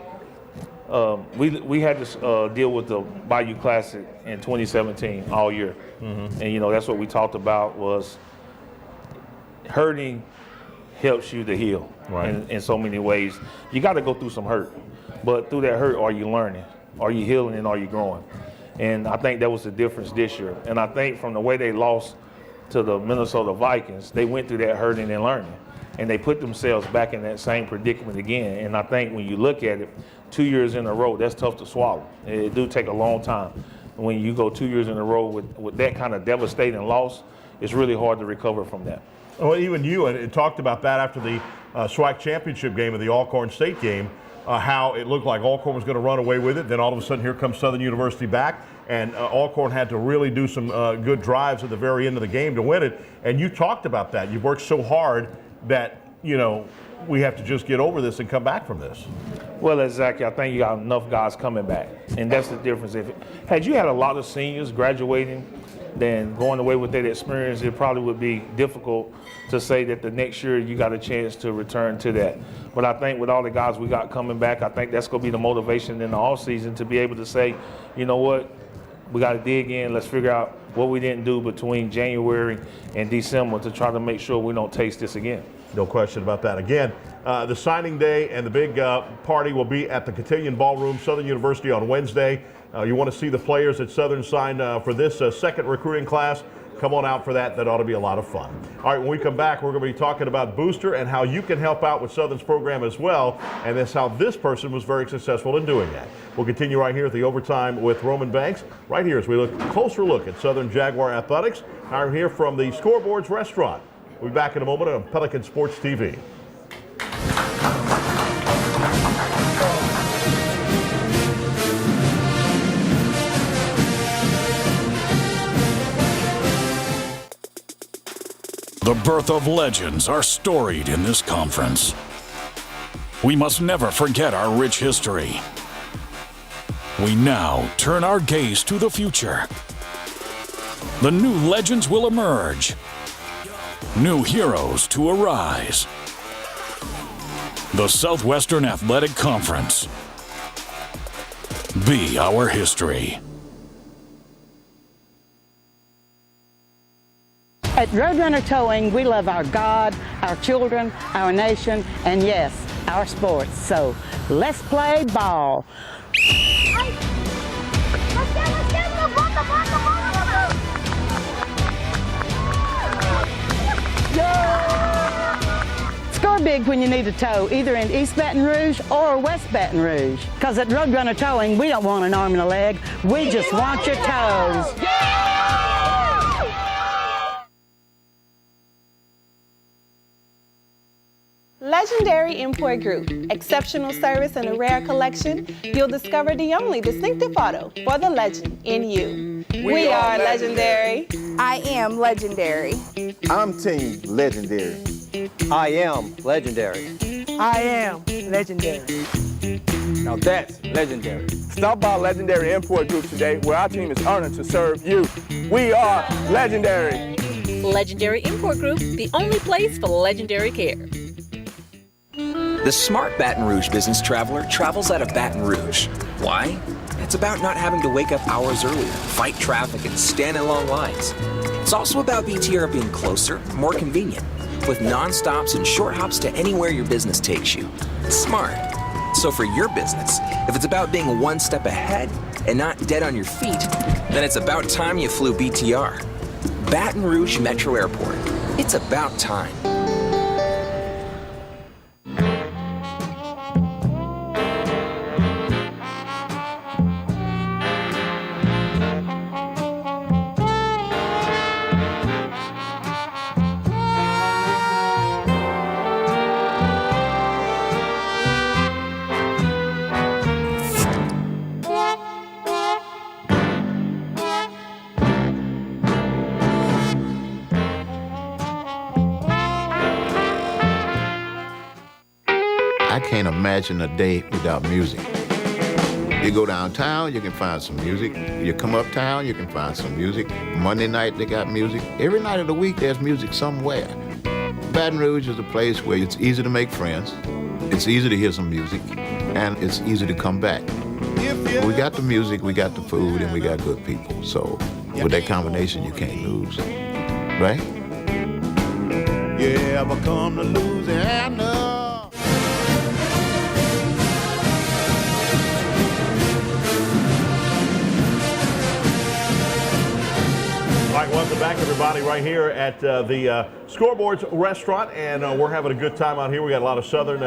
Speaker 19: we had to deal with the Bayou Classic in 2017 all year. Mm-hmm. And, that's what we talked about, was hurting helps you to heal, right, in so many ways. You got to go through some hurt. But through that hurt, are you learning? Are you healing, and are you growing? And I think that was the difference this year. And I think from the way they lost to the Minnesota Vikings, they went through that hurting and learning. And they put themselves back in that same predicament again. And I think when you look at it, 2 years in a row, that's tough to swallow. It do take a long time. When you go 2 years in a row with that kind of devastating loss, it's really hard to recover from that.
Speaker 1: Well, even you talked about that after the SWAC championship game of the Alcorn State game, how it looked like Alcorn was going to run away with it. Then all of a sudden, here comes Southern University back, and Alcorn had to really do some good drives at the very end of the game to win it. And you talked about that. You've worked so hard that, we have to just get over this and come back from this.
Speaker 19: Well, exactly. I think you got enough guys coming back, and that's the difference. Had you had a lot of seniors graduating then going away with that experience, it probably would be difficult to say that the next year you got a chance to return to that. But I think with all the guys we got coming back, I think that's going to be the motivation in the offseason to be able to say, you know what, we got to dig in. Let's figure out what we didn't do between January and December to try to make sure we don't taste this again.
Speaker 1: No question about that. Again, the signing day and the big party will be at the Cotillion Ballroom, Southern University, on Wednesday. You want to see the players that Southern signed for this second recruiting class? Come on out for that. That ought to be a lot of fun. All right, when we come back, we're going to be talking about Booster and how you can help out with Southern's program as well, and that's how this person was very successful in doing that. We'll continue right here at the Overtime with Roman Banks, right here as we look closer look at Southern Jaguar athletics. I'm here from the Scoreboards Restaurant. We'll be back in a moment on Pelican Sports TV.
Speaker 20: The birth of legends are storied in this conference. We must never forget our rich history. We now turn our gaze to the future. The new legends will emerge. New heroes to arise. The Southwestern Athletic Conference. Be our history.
Speaker 21: At Roadrunner Towing, we love our God, our children, our nation, and yes, our sports. So let's play ball. Score big when you need a tow, either in East Baton Rouge or West Baton Rouge. Because at Roadrunner Towing, we don't want an arm and a leg. We just want your toes.
Speaker 22: Legendary Import Group. Exceptional service and a rare collection. You'll discover the only distinctive auto for the legend in you. We are legendary.
Speaker 23: I am legendary.
Speaker 24: I'm Team Legendary.
Speaker 25: I am legendary.
Speaker 23: I am legendary.
Speaker 25: Now that's legendary.
Speaker 24: Stop by Legendary Import Group today, where our team is honored to serve you. We are legendary.
Speaker 26: Legendary Import Group, the only place for legendary care.
Speaker 27: The smart Baton Rouge business traveler travels out of Baton Rouge. Why? It's about not having to wake up hours earlier, fight traffic, and stand in long lines. It's also about BTR being closer, more convenient, with non-stops and short hops to anywhere your business takes you. It's smart. So for your business, if it's about being one step ahead and not dead on your feet, then it's about time you flew BTR. Baton Rouge Metro Airport. It's about time.
Speaker 28: I can't imagine a day without music. You go downtown, you can find some music. You come uptown, you can find some music. Monday night, they got music. Every night of the week, there's music somewhere. Baton Rouge is a place where it's easy to make friends, it's easy to hear some music, and it's easy to come back. We got the music, we got the food, and we got good people. So with that combination, you can't lose, right?
Speaker 29: You ever come to Louisiana?
Speaker 1: All right, welcome back, everybody, right here at the Scoreboards Restaurant, and we're having a good time out here. We got a lot of Southern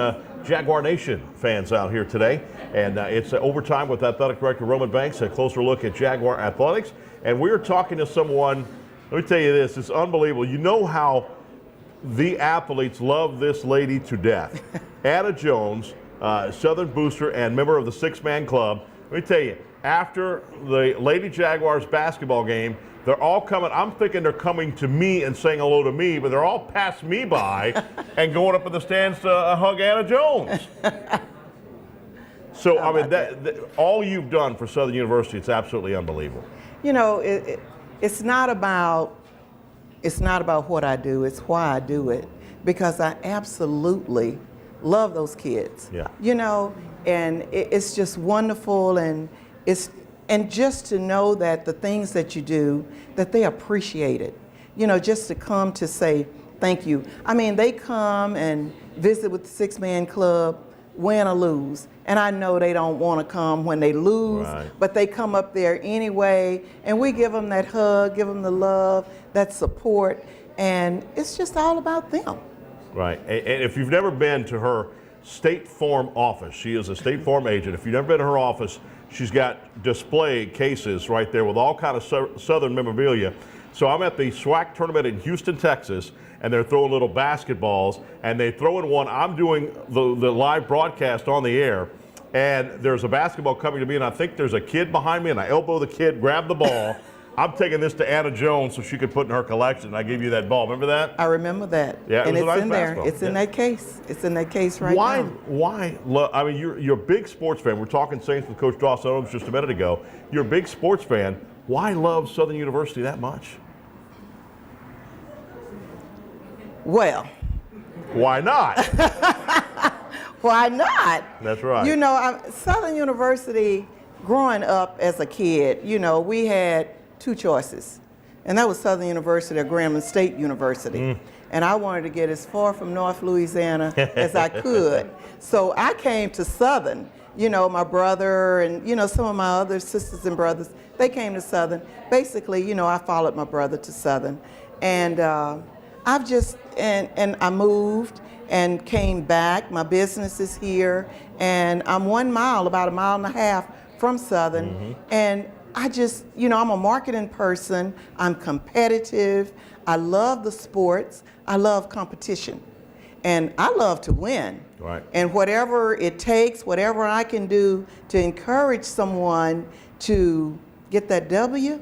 Speaker 1: Jaguar Nation fans out here today, and it's Overtime with Athletic Director Roman Banks, a closer look at Jaguar athletics. And we're talking to someone, let me tell you this, it's unbelievable. You know how the athletes love this lady to death. Anna Jones, Southern booster and member of the six-man club. Let me tell you, after the Lady Jaguars basketball game, they're all coming. I'm thinking they're coming to me and saying hello to me, but they're all passed me by and going up in the stands to hug Anna Jones. So, I mean, all you've done for Southern University, it's absolutely unbelievable.
Speaker 30: You know,
Speaker 2: it's not about what I do, it's why I do it, because I absolutely love those kids.
Speaker 1: Yeah.
Speaker 2: You know, and it's just wonderful, and just to know that the things that you do, that they appreciate it. You know, just to come to say thank you. I mean, they come and visit with the Six-Man Club, win or lose. And I know they don't want to come when they lose, but they come up there anyway, and we give them that hug, give them the love, that support, and it's just all about them.
Speaker 1: Right. And if you've never been to her State Farm office, she is a State Farm agent. If you've never been to her office, she's got display cases right there with all kind of Southern memorabilia. So I'm at the SWAC tournament in Houston, Texas, and they're throwing little basketballs, and they throw in one. I'm doing the live broadcast on the air, and there's a basketball coming to me, and I think there's a kid behind me, and I elbow the kid, grab the ball. I'm taking this to Anna Jones so she could put in her collection. I gave you that ball. Remember that?
Speaker 2: I remember that.
Speaker 1: Yeah,
Speaker 2: and
Speaker 1: it was
Speaker 2: it's
Speaker 1: a nice
Speaker 2: in there.
Speaker 1: basketball.
Speaker 2: It's in that case. It's in that case right now.
Speaker 1: Why? I mean, you're a big sports fan. We're talking Saints with Coach Dawson Owens just a minute ago. You're a big sports fan. Why love Southern University that much?
Speaker 2: Well.
Speaker 1: Why not?
Speaker 2: Why not?
Speaker 1: That's right.
Speaker 2: You know, Southern University, growing up as a kid, you know, we had two choices. And that was Southern University or Grambling State University. And I wanted to get as far from North Louisiana as I could. So I came to Southern. You know, my brother and, you know, some of my other sisters and brothers, they came to Southern. Basically, you know, I followed my brother to Southern. And I've just, and I moved and came back. My business is here. And I'm 1 mile, about a mile and a half from Southern. And I just, you know, I'm a marketing person. I'm competitive. I love the sports. I love competition. And I love to win.
Speaker 1: Right.
Speaker 2: And whatever it takes, whatever I can do to encourage someone to get that W,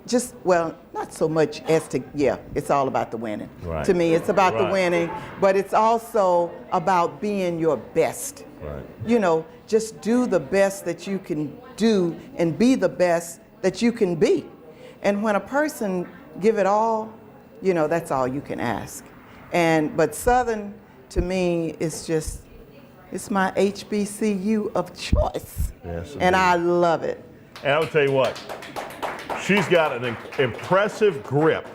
Speaker 2: just, well, not so much as to, yeah, it's all about the winning.
Speaker 1: Right.
Speaker 2: To me, it's about the winning, but it's also about being your best.
Speaker 1: Right.
Speaker 2: You know, just do the best that you can do and be the best that you can be. And when a person give it all, you know, that's all you can ask. But Southern, to me, is just, it's my HBCU of choice.
Speaker 1: Yes,
Speaker 2: and I love it.
Speaker 1: And I'll tell you what, she's got an impressive grip.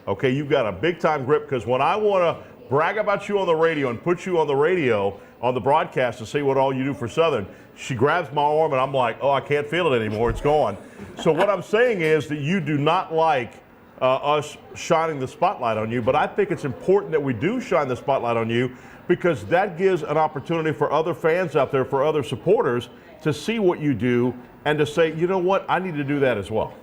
Speaker 1: Okay, you've got a big time grip, because when I want to brag about you on the radio and put you on the radio, on the broadcast, to see what all you do for Southern, she grabs my arm and I'm like, oh, I can't feel it anymore, it's gone. So what I'm saying is that you do not like us shining the spotlight on you, but I think it's important that we do shine the spotlight on you, because that gives an opportunity for other fans out there, for other supporters, to see what you do and to say, you know what, I need to do that as well.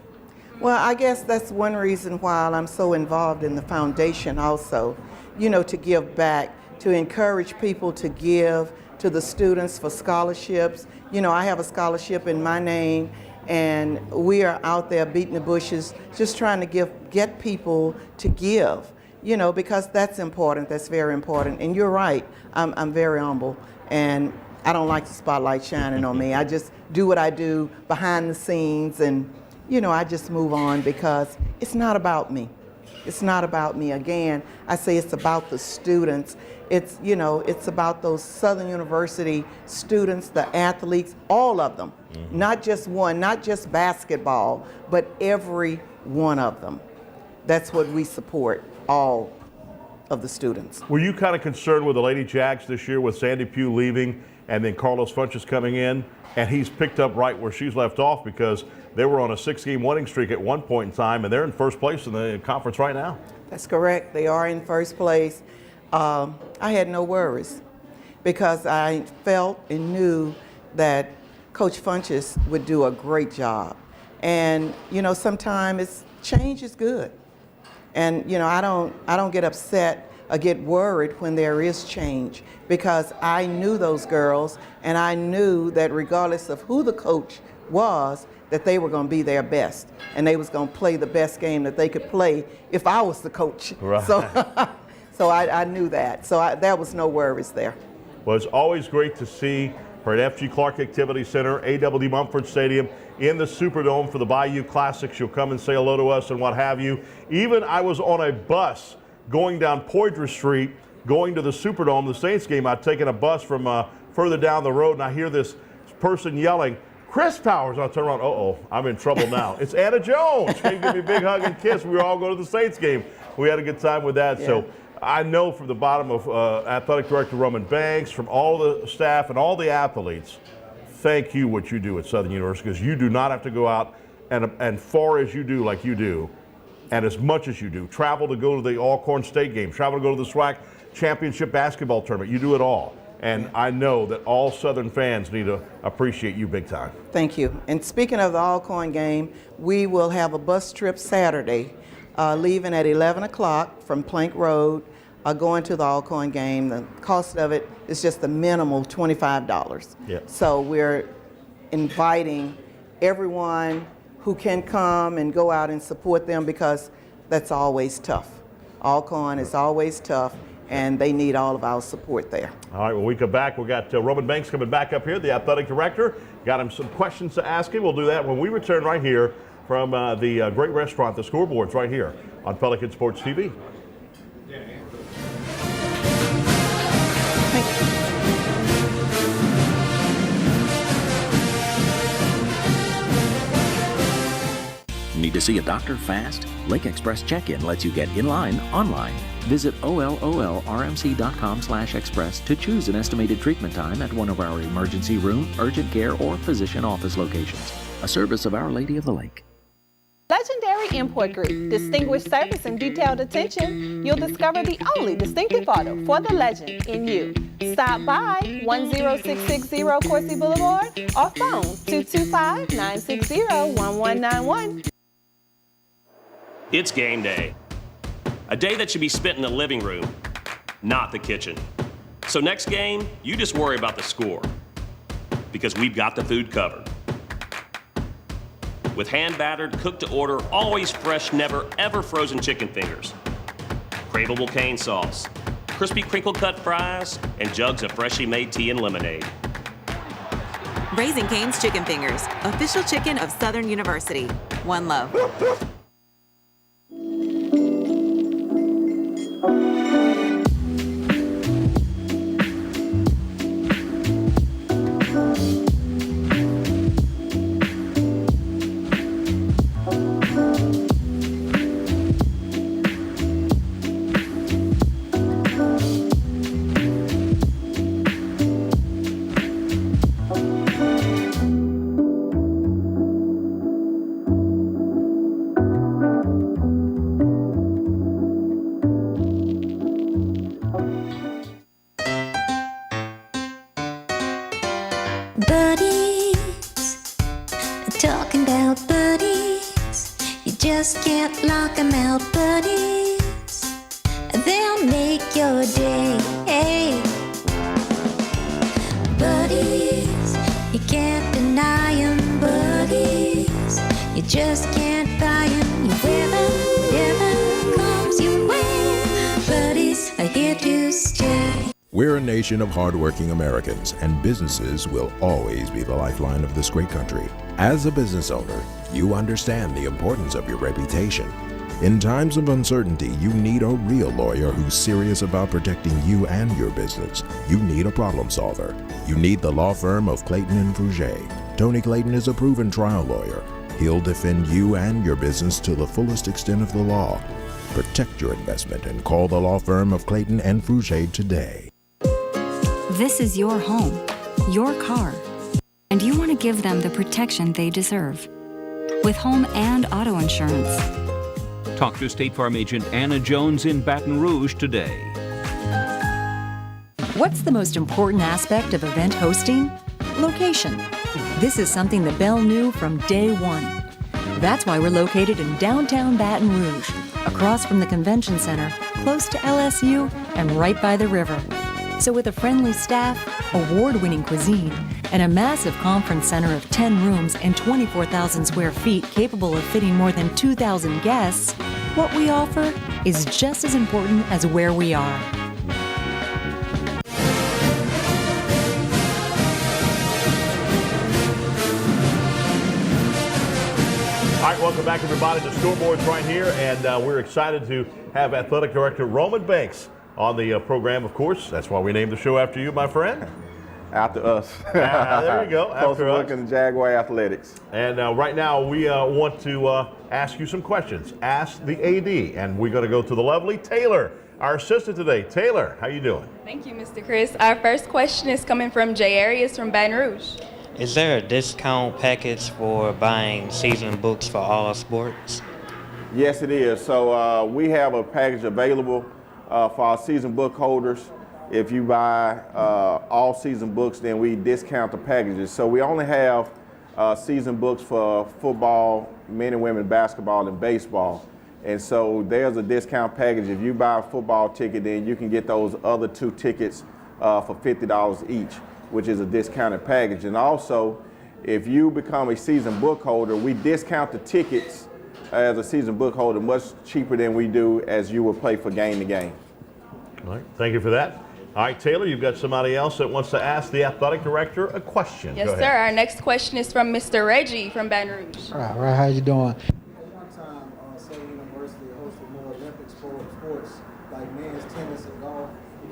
Speaker 2: Well, I guess that's one reason why I'm so involved in the foundation also, you know, to give back, to encourage people to give to the students for scholarships. You know, I have a scholarship in my name, and we are out there beating the bushes, just trying to get people to give, you know, because that's important, that's very important. And you're right, I'm very humble, and I don't like the spotlight shining on me. I just do what I do behind the scenes, and, you know, I just move on, because it's not about me. It's not about me. Again, I say it's about the students. It's, you know, it's about those Southern University students, the athletes, all of them. Not just one, not just basketball, but every one of them. That's what we support, all of the students.
Speaker 1: Were you kind of concerned with the Lady Jags this year, with Sandy Pugh leaving and then Carlos Funches coming in, and he's picked up right where she's left off, because they were on a 6-game winning streak at one point in time, and they're in first place in the conference right now?
Speaker 2: That's correct. They are in first place. I had no worries, because I felt and knew that Coach Funches would do a great job. And, you know, sometimes change is good. And, you know, I don't get upset or get worried when there is change, because I knew those girls, and I knew that regardless of who the coach was, that they were going to be their best, and they was going to play the best game that they could play if I was the coach.
Speaker 1: Right.
Speaker 2: So I knew that. So there was no worries there.
Speaker 1: Well, it's always great to see her at F.G. Clark Activity Center, A.W. Mumford Stadium. in the Superdome for the Bayou Classics. You'll come and say hello to us and what have you. Even I was on a bus going down Poydras Street, going to the Superdome, the Saints game. I'd taken a bus from further down the road, and I hear this person yelling, Chris Powers. I turn around, uh-oh, I'm in trouble now. It's Anna Jones. She gave me a big hug and kiss. We were all going to the Saints game. We had a good time with that. Yeah. So I know from the bottom of Athletic Director Roman Banks, from all the staff and all the athletes, thank you what you do at Southern University, because you do not have to go out and far as you do like you do, and as much as you do. Travel to go to the Alcorn State game, travel to go to the SWAC Championship Basketball Tournament. You do it all. And I know that all Southern fans need to appreciate you big time.
Speaker 2: Thank you. And speaking of the Alcorn game, we will have a bus trip Saturday, leaving at 11 o'clock from Plank Road, going to the Alcorn game. The cost of it is just the minimal $25.
Speaker 1: Yeah.
Speaker 2: So we're inviting everyone who can come and go out and support them, because that's always tough. Alcorn is always tough, and they need all of our support there.
Speaker 1: All right, when we come back, we got Roman Banks coming back up here, the athletic director. Got him some questions to ask him. We'll do that when we return right here from the great restaurant, the Scoreboards, right here on Pelican Sports TV.
Speaker 3: Need to see a doctor fast? Lake Express Check-In lets you get in line online. Visit OLOLRMC.com/express to choose an estimated treatment time at one of our emergency room, urgent care, or physician office locations. A service of Our Lady of the Lake.
Speaker 22: Legendary Import Group. Distinguished service and detailed attention. You'll discover the only distinctive auto for the legend in you. Stop by 10660 Coursey Boulevard or phone 225-960-1191.
Speaker 4: It's game day. A day that should be spent in the living room, not the kitchen. So next game, you just worry about the score, because we've got the food covered. With hand-battered, cooked-to-order, always fresh, never ever frozen chicken fingers, craveable cane sauce, crispy crinkle-cut fries, and jugs of freshly made tea and lemonade.
Speaker 5: Raising Cane's Chicken Fingers, official chicken of Southern University. One love.
Speaker 6: just can't lock them out, buddies. They'll make your day. Buddies, you can't deny them, buddies. You just can't buy them. Whatever comes your way, buddies are here to stay.
Speaker 7: We're a nation of hardworking Americans, and businesses will always be the lifeline of this great country. As a business owner, you understand the importance of your reputation. In times of uncertainty, you need a real lawyer who's serious about protecting you and your business. You need a problem solver. You need the law firm of Clayton and Fouger. Tony Clayton is a proven trial lawyer. He'll defend you and your business to the fullest extent of the law. Protect your investment and call the law firm of Clayton and Fouger today.
Speaker 8: This is your home, your car, and you want to give them the protection they deserve with home and auto insurance.
Speaker 9: Talk to State Farm agent Anna Jones in Baton Rouge today.
Speaker 18: What's the most important aspect of event hosting? Location. This is something that Bell knew from day one. That's why we're located in downtown Baton Rouge, across from the convention center, close to LSU, and right by the river. So with a friendly staff, award-winning cuisine, and a massive conference center of 10 rooms and 24,000 square feet capable of fitting more than 2,000 guests, what we offer is just as important as where we are.
Speaker 1: right, welcome back, everybody, to Scoreboards right here, and we're excited to have Athletic Director Roman Banks on the program, of course. That's why we named the show after you, my friend.
Speaker 10: After us.
Speaker 1: There you go. After us.
Speaker 10: Looking Jaguar Athletics.
Speaker 1: And right now we want to ask you some questions. Ask the AD, and we're going to go to the lovely Taylor, our assistant today. Taylor, how you doing?
Speaker 11: Thank you, Mr. Chris. Our first question is coming from Jay Arias from Baton Rouge.
Speaker 12: Is there a discount package for buying season books for all sports?
Speaker 10: Yes, it is. So we have a package available for our season book holders. If you buy all season books, then we discount the packages. So we only have season books for football, men and women basketball, and baseball. And so there's a discount package. If you buy a football ticket, then you can get those other 2 tickets for $50 each, which is a discounted package. And also, if you become a season book holder, we discount the tickets as a season book holder much cheaper than we do as you would play for game to game.
Speaker 1: All right, thank you for that. All right, Taylor, you've got somebody else that wants to ask the athletic director a question.
Speaker 11: Yes, sir. Our next question is from Mr. Reggie from Baton Rouge.
Speaker 13: All right, how you doing?
Speaker 14: One time, Southern University hosted more Olympic sports like men's tennis and golf.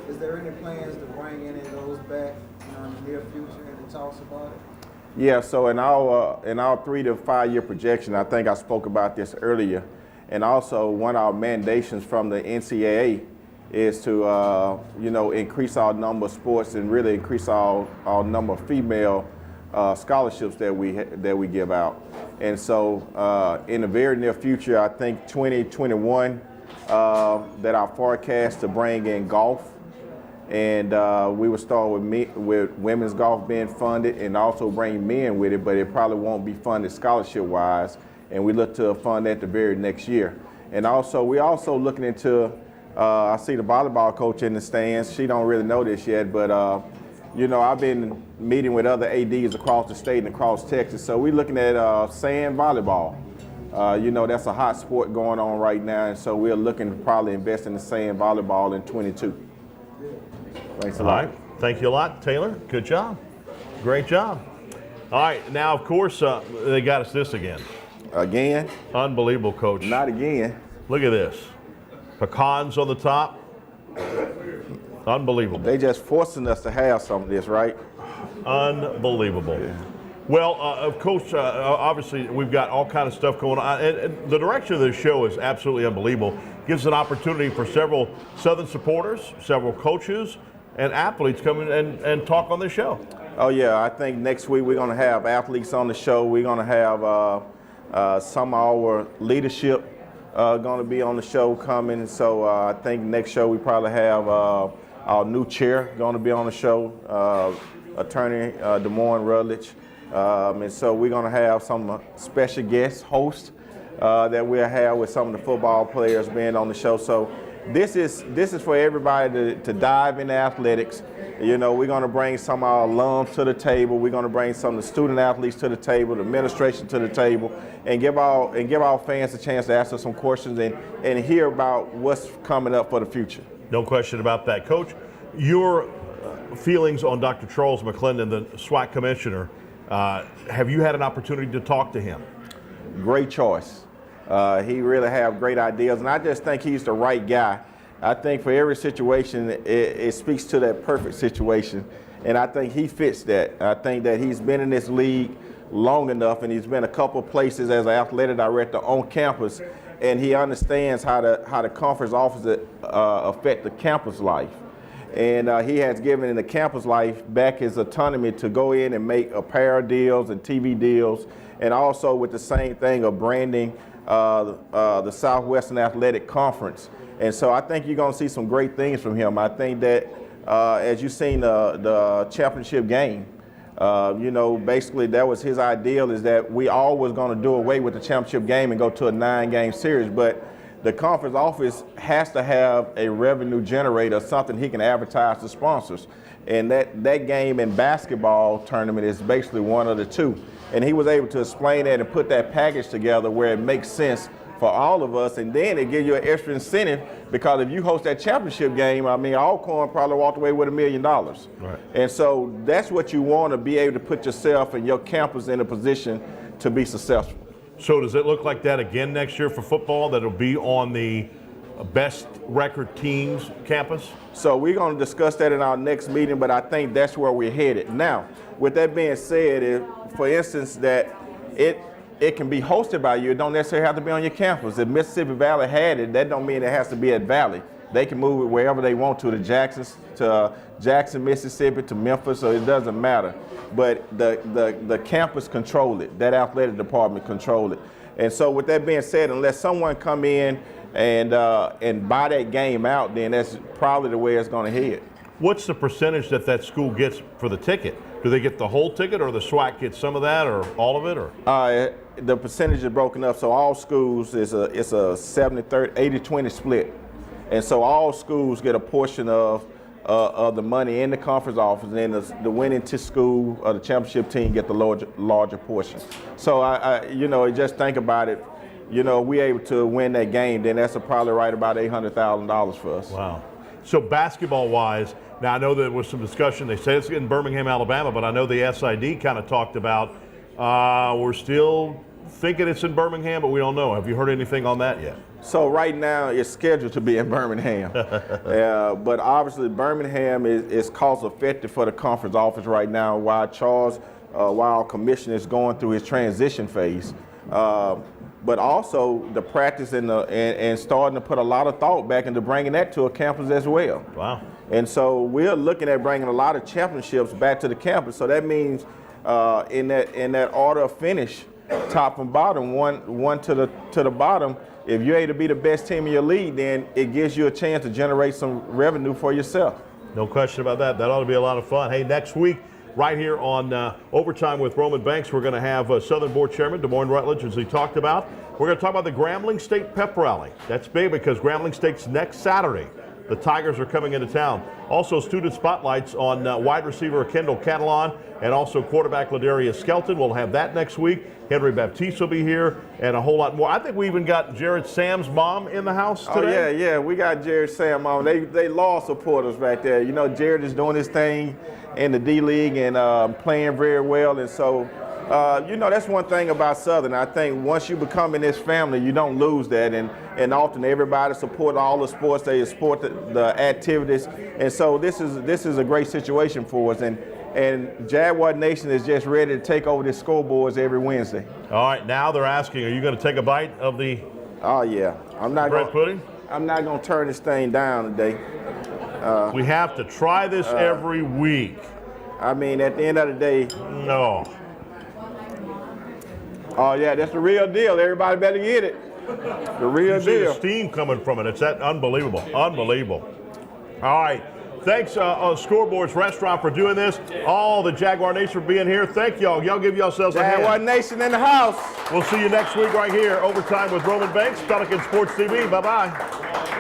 Speaker 14: Is there any plans to bring any of those back in the near future? Any talks about it?
Speaker 10: Yeah, so in our 3 to 5 year projection, I think I spoke about this earlier, and also one of our mandations from the NCAA is to increase our number of sports and really increase our number of female scholarships that we give out. And so in the very near future, I think 2021, that our forecast to bring in golf. And we will start with women's golf being funded and also bring men with it, but it probably won't be funded scholarship-wise. And we look to fund that the very next year. And also, we're also looking into, I see the volleyball coach in the stands. She don't really know this yet, but I've been meeting with other ADs across the state and across Texas. So we're looking at sand volleyball. That's a hot sport going on right now, and so we're looking to probably invest in the sand volleyball in 22. Thanks a lot.
Speaker 1: All right. Thank you a lot, Taylor. Good job. Great job. All right. Now, of course, they got us this again.
Speaker 10: Again?
Speaker 1: Unbelievable, Coach.
Speaker 10: Not again.
Speaker 1: Look at this. Pecans on the top. Unbelievable.
Speaker 10: They just forcing us to have some of this, right?
Speaker 1: Unbelievable. Yeah. Well, Coach, obviously we've got all kind of stuff going on. And the direction of this show is absolutely unbelievable. Gives an opportunity for several Southern supporters, several coaches, and athletes come in and talk on this show.
Speaker 10: Oh, yeah. I think next week we're going to have athletes on the show. We're going to have some of our leadership going to be on the show coming. So I think next show we probably have our new chair going to be on the show, Attorney Des Moines Rutledge. And so we're going to have some special guest hosts that we'll have with some of the football players being on the show. So this is for everybody to dive into athletics. We're going to bring some of our alums to the table. We're going to bring some of the student athletes to the table, the administration to the table, and give our fans a chance to ask us some questions and hear about what's coming up for the future.
Speaker 1: No question about that. Coach, your feelings on Dr. Charles McClendon, the SWAC commissioner, have you had an opportunity to talk to him?
Speaker 10: Great choice. He really have great ideas, and I just think he's the right guy. I think for every situation, it speaks to that perfect situation, and I think he fits that. I think that he's been in this league long enough, and he's been a couple of places as an athletic director on campus, and he understands how the conference office affect the campus life. And he has given in the campus life back his autonomy to go in and make apparel deals and TV deals, and also with the same thing of branding the Southwestern Athletic Conference. And so I think you're going to see some great things from him. I think that as you've seen the championship game, basically that was his ideal, is that we all was going to do away with the championship game and go to a 9-game series. But the conference office has to have a revenue generator, something he can advertise to sponsors. And that game in basketball tournament is basically one of the two. And he was able to explain that and put that package together where it makes sense for all of us. And then it gives you an extra incentive, because if you host that championship game, Alcorn probably walked away with $1 million. Right. And so that's what you want, to be able to put yourself and your campus in a position to be successful.
Speaker 1: So does it look like that again next year for football, that it'll be on the best record teams campus?
Speaker 10: So we're going to discuss that in our next meeting, but I think that's where we're headed. Now, with that being said, for instance, that it can be hosted by you, it don't necessarily have to be on your campus. If Mississippi Valley had it, that don't mean it has to be at Valley. They can move it wherever they want to Jackson, Mississippi, to Memphis, so it doesn't matter. But the campus control it, that athletic department control it. And so with that being said, unless someone come in and buy that game out, then that's probably the way it's going to head.
Speaker 1: What's the percentage that school gets for the ticket? Do they get the whole ticket, or the SWAC gets some of that, or all of it, or?
Speaker 10: The percentage is broken up, so all schools it's a 80-20 split, and so all schools get a portion of the money in the conference office, and then the winning school or the championship team get the larger portion. So just think about it. We able to win that game, then that's probably right about $800,000 for us.
Speaker 1: Wow. So basketball-wise, now I know there was some discussion. They say it's in Birmingham, Alabama, but I know the SID kind of talked about we're still thinking it's in Birmingham, but we don't know. Have you heard anything on that yet?
Speaker 10: So right now it's scheduled to be in Birmingham, but obviously Birmingham is cost-effective for the conference office right now, while our commissioner is going through his transition phase. But also the practice and starting to put a lot of thought back into bringing that to a campus as well.
Speaker 1: Wow.
Speaker 10: And so we're looking at bringing a lot of championships back to the campus. So that means in that order of finish, top and bottom, one to the bottom, if you're able to be the best team in your league, then it gives you a chance to generate some revenue for yourself.
Speaker 1: No question about that. That ought to be a lot of fun. Hey, next week, right here on Overtime with Roman Banks, we're going to have Southern Board Chairman Des Moines Rutledge, as he talked about. We're going to talk about the Grambling State Pep Rally. That's big because Grambling State's next Saturday. The Tigers are coming into town. Also, student spotlights on wide receiver Kendall Catalan and also quarterback Ladarius Skelton. We'll have that next week. Henry Baptiste will be here and a whole lot more. I think we even got Jared Sam's mom in the house today.
Speaker 10: Oh, yeah. We got Jared Sam's mom. They law supporters right there. Jared is doing his thing in the D-League and playing very well. And so, that's one thing about Southern. I think once you become in this family, you don't lose that. And often everybody support all the sports. They support the activities. And so this is a great situation for us. And Jaguar Nation is just ready to take over the scoreboards every Wednesday.
Speaker 1: All right, now they're asking, are you going to take a bite of the
Speaker 10: Oh, yeah.
Speaker 1: bread pudding?
Speaker 10: I'm not going to turn this thing down today.
Speaker 1: We have to try this every week.
Speaker 10: I mean, at the end of the day.
Speaker 1: No.
Speaker 10: Oh, yeah, that's the real deal. Everybody better get it. The real
Speaker 1: you see
Speaker 10: deal.
Speaker 1: the steam coming from it. It's that unbelievable. Unbelievable. All right. Thanks, Scoreboards Restaurant, for doing this. All the Jaguar Nation for being here. Thank y'all. Y'all give yourselves a hand.
Speaker 10: Jaguar Nation in the house.
Speaker 1: We'll see you next week right here. Overtime with Roman Banks, Pelican Sports TV. Bye-bye.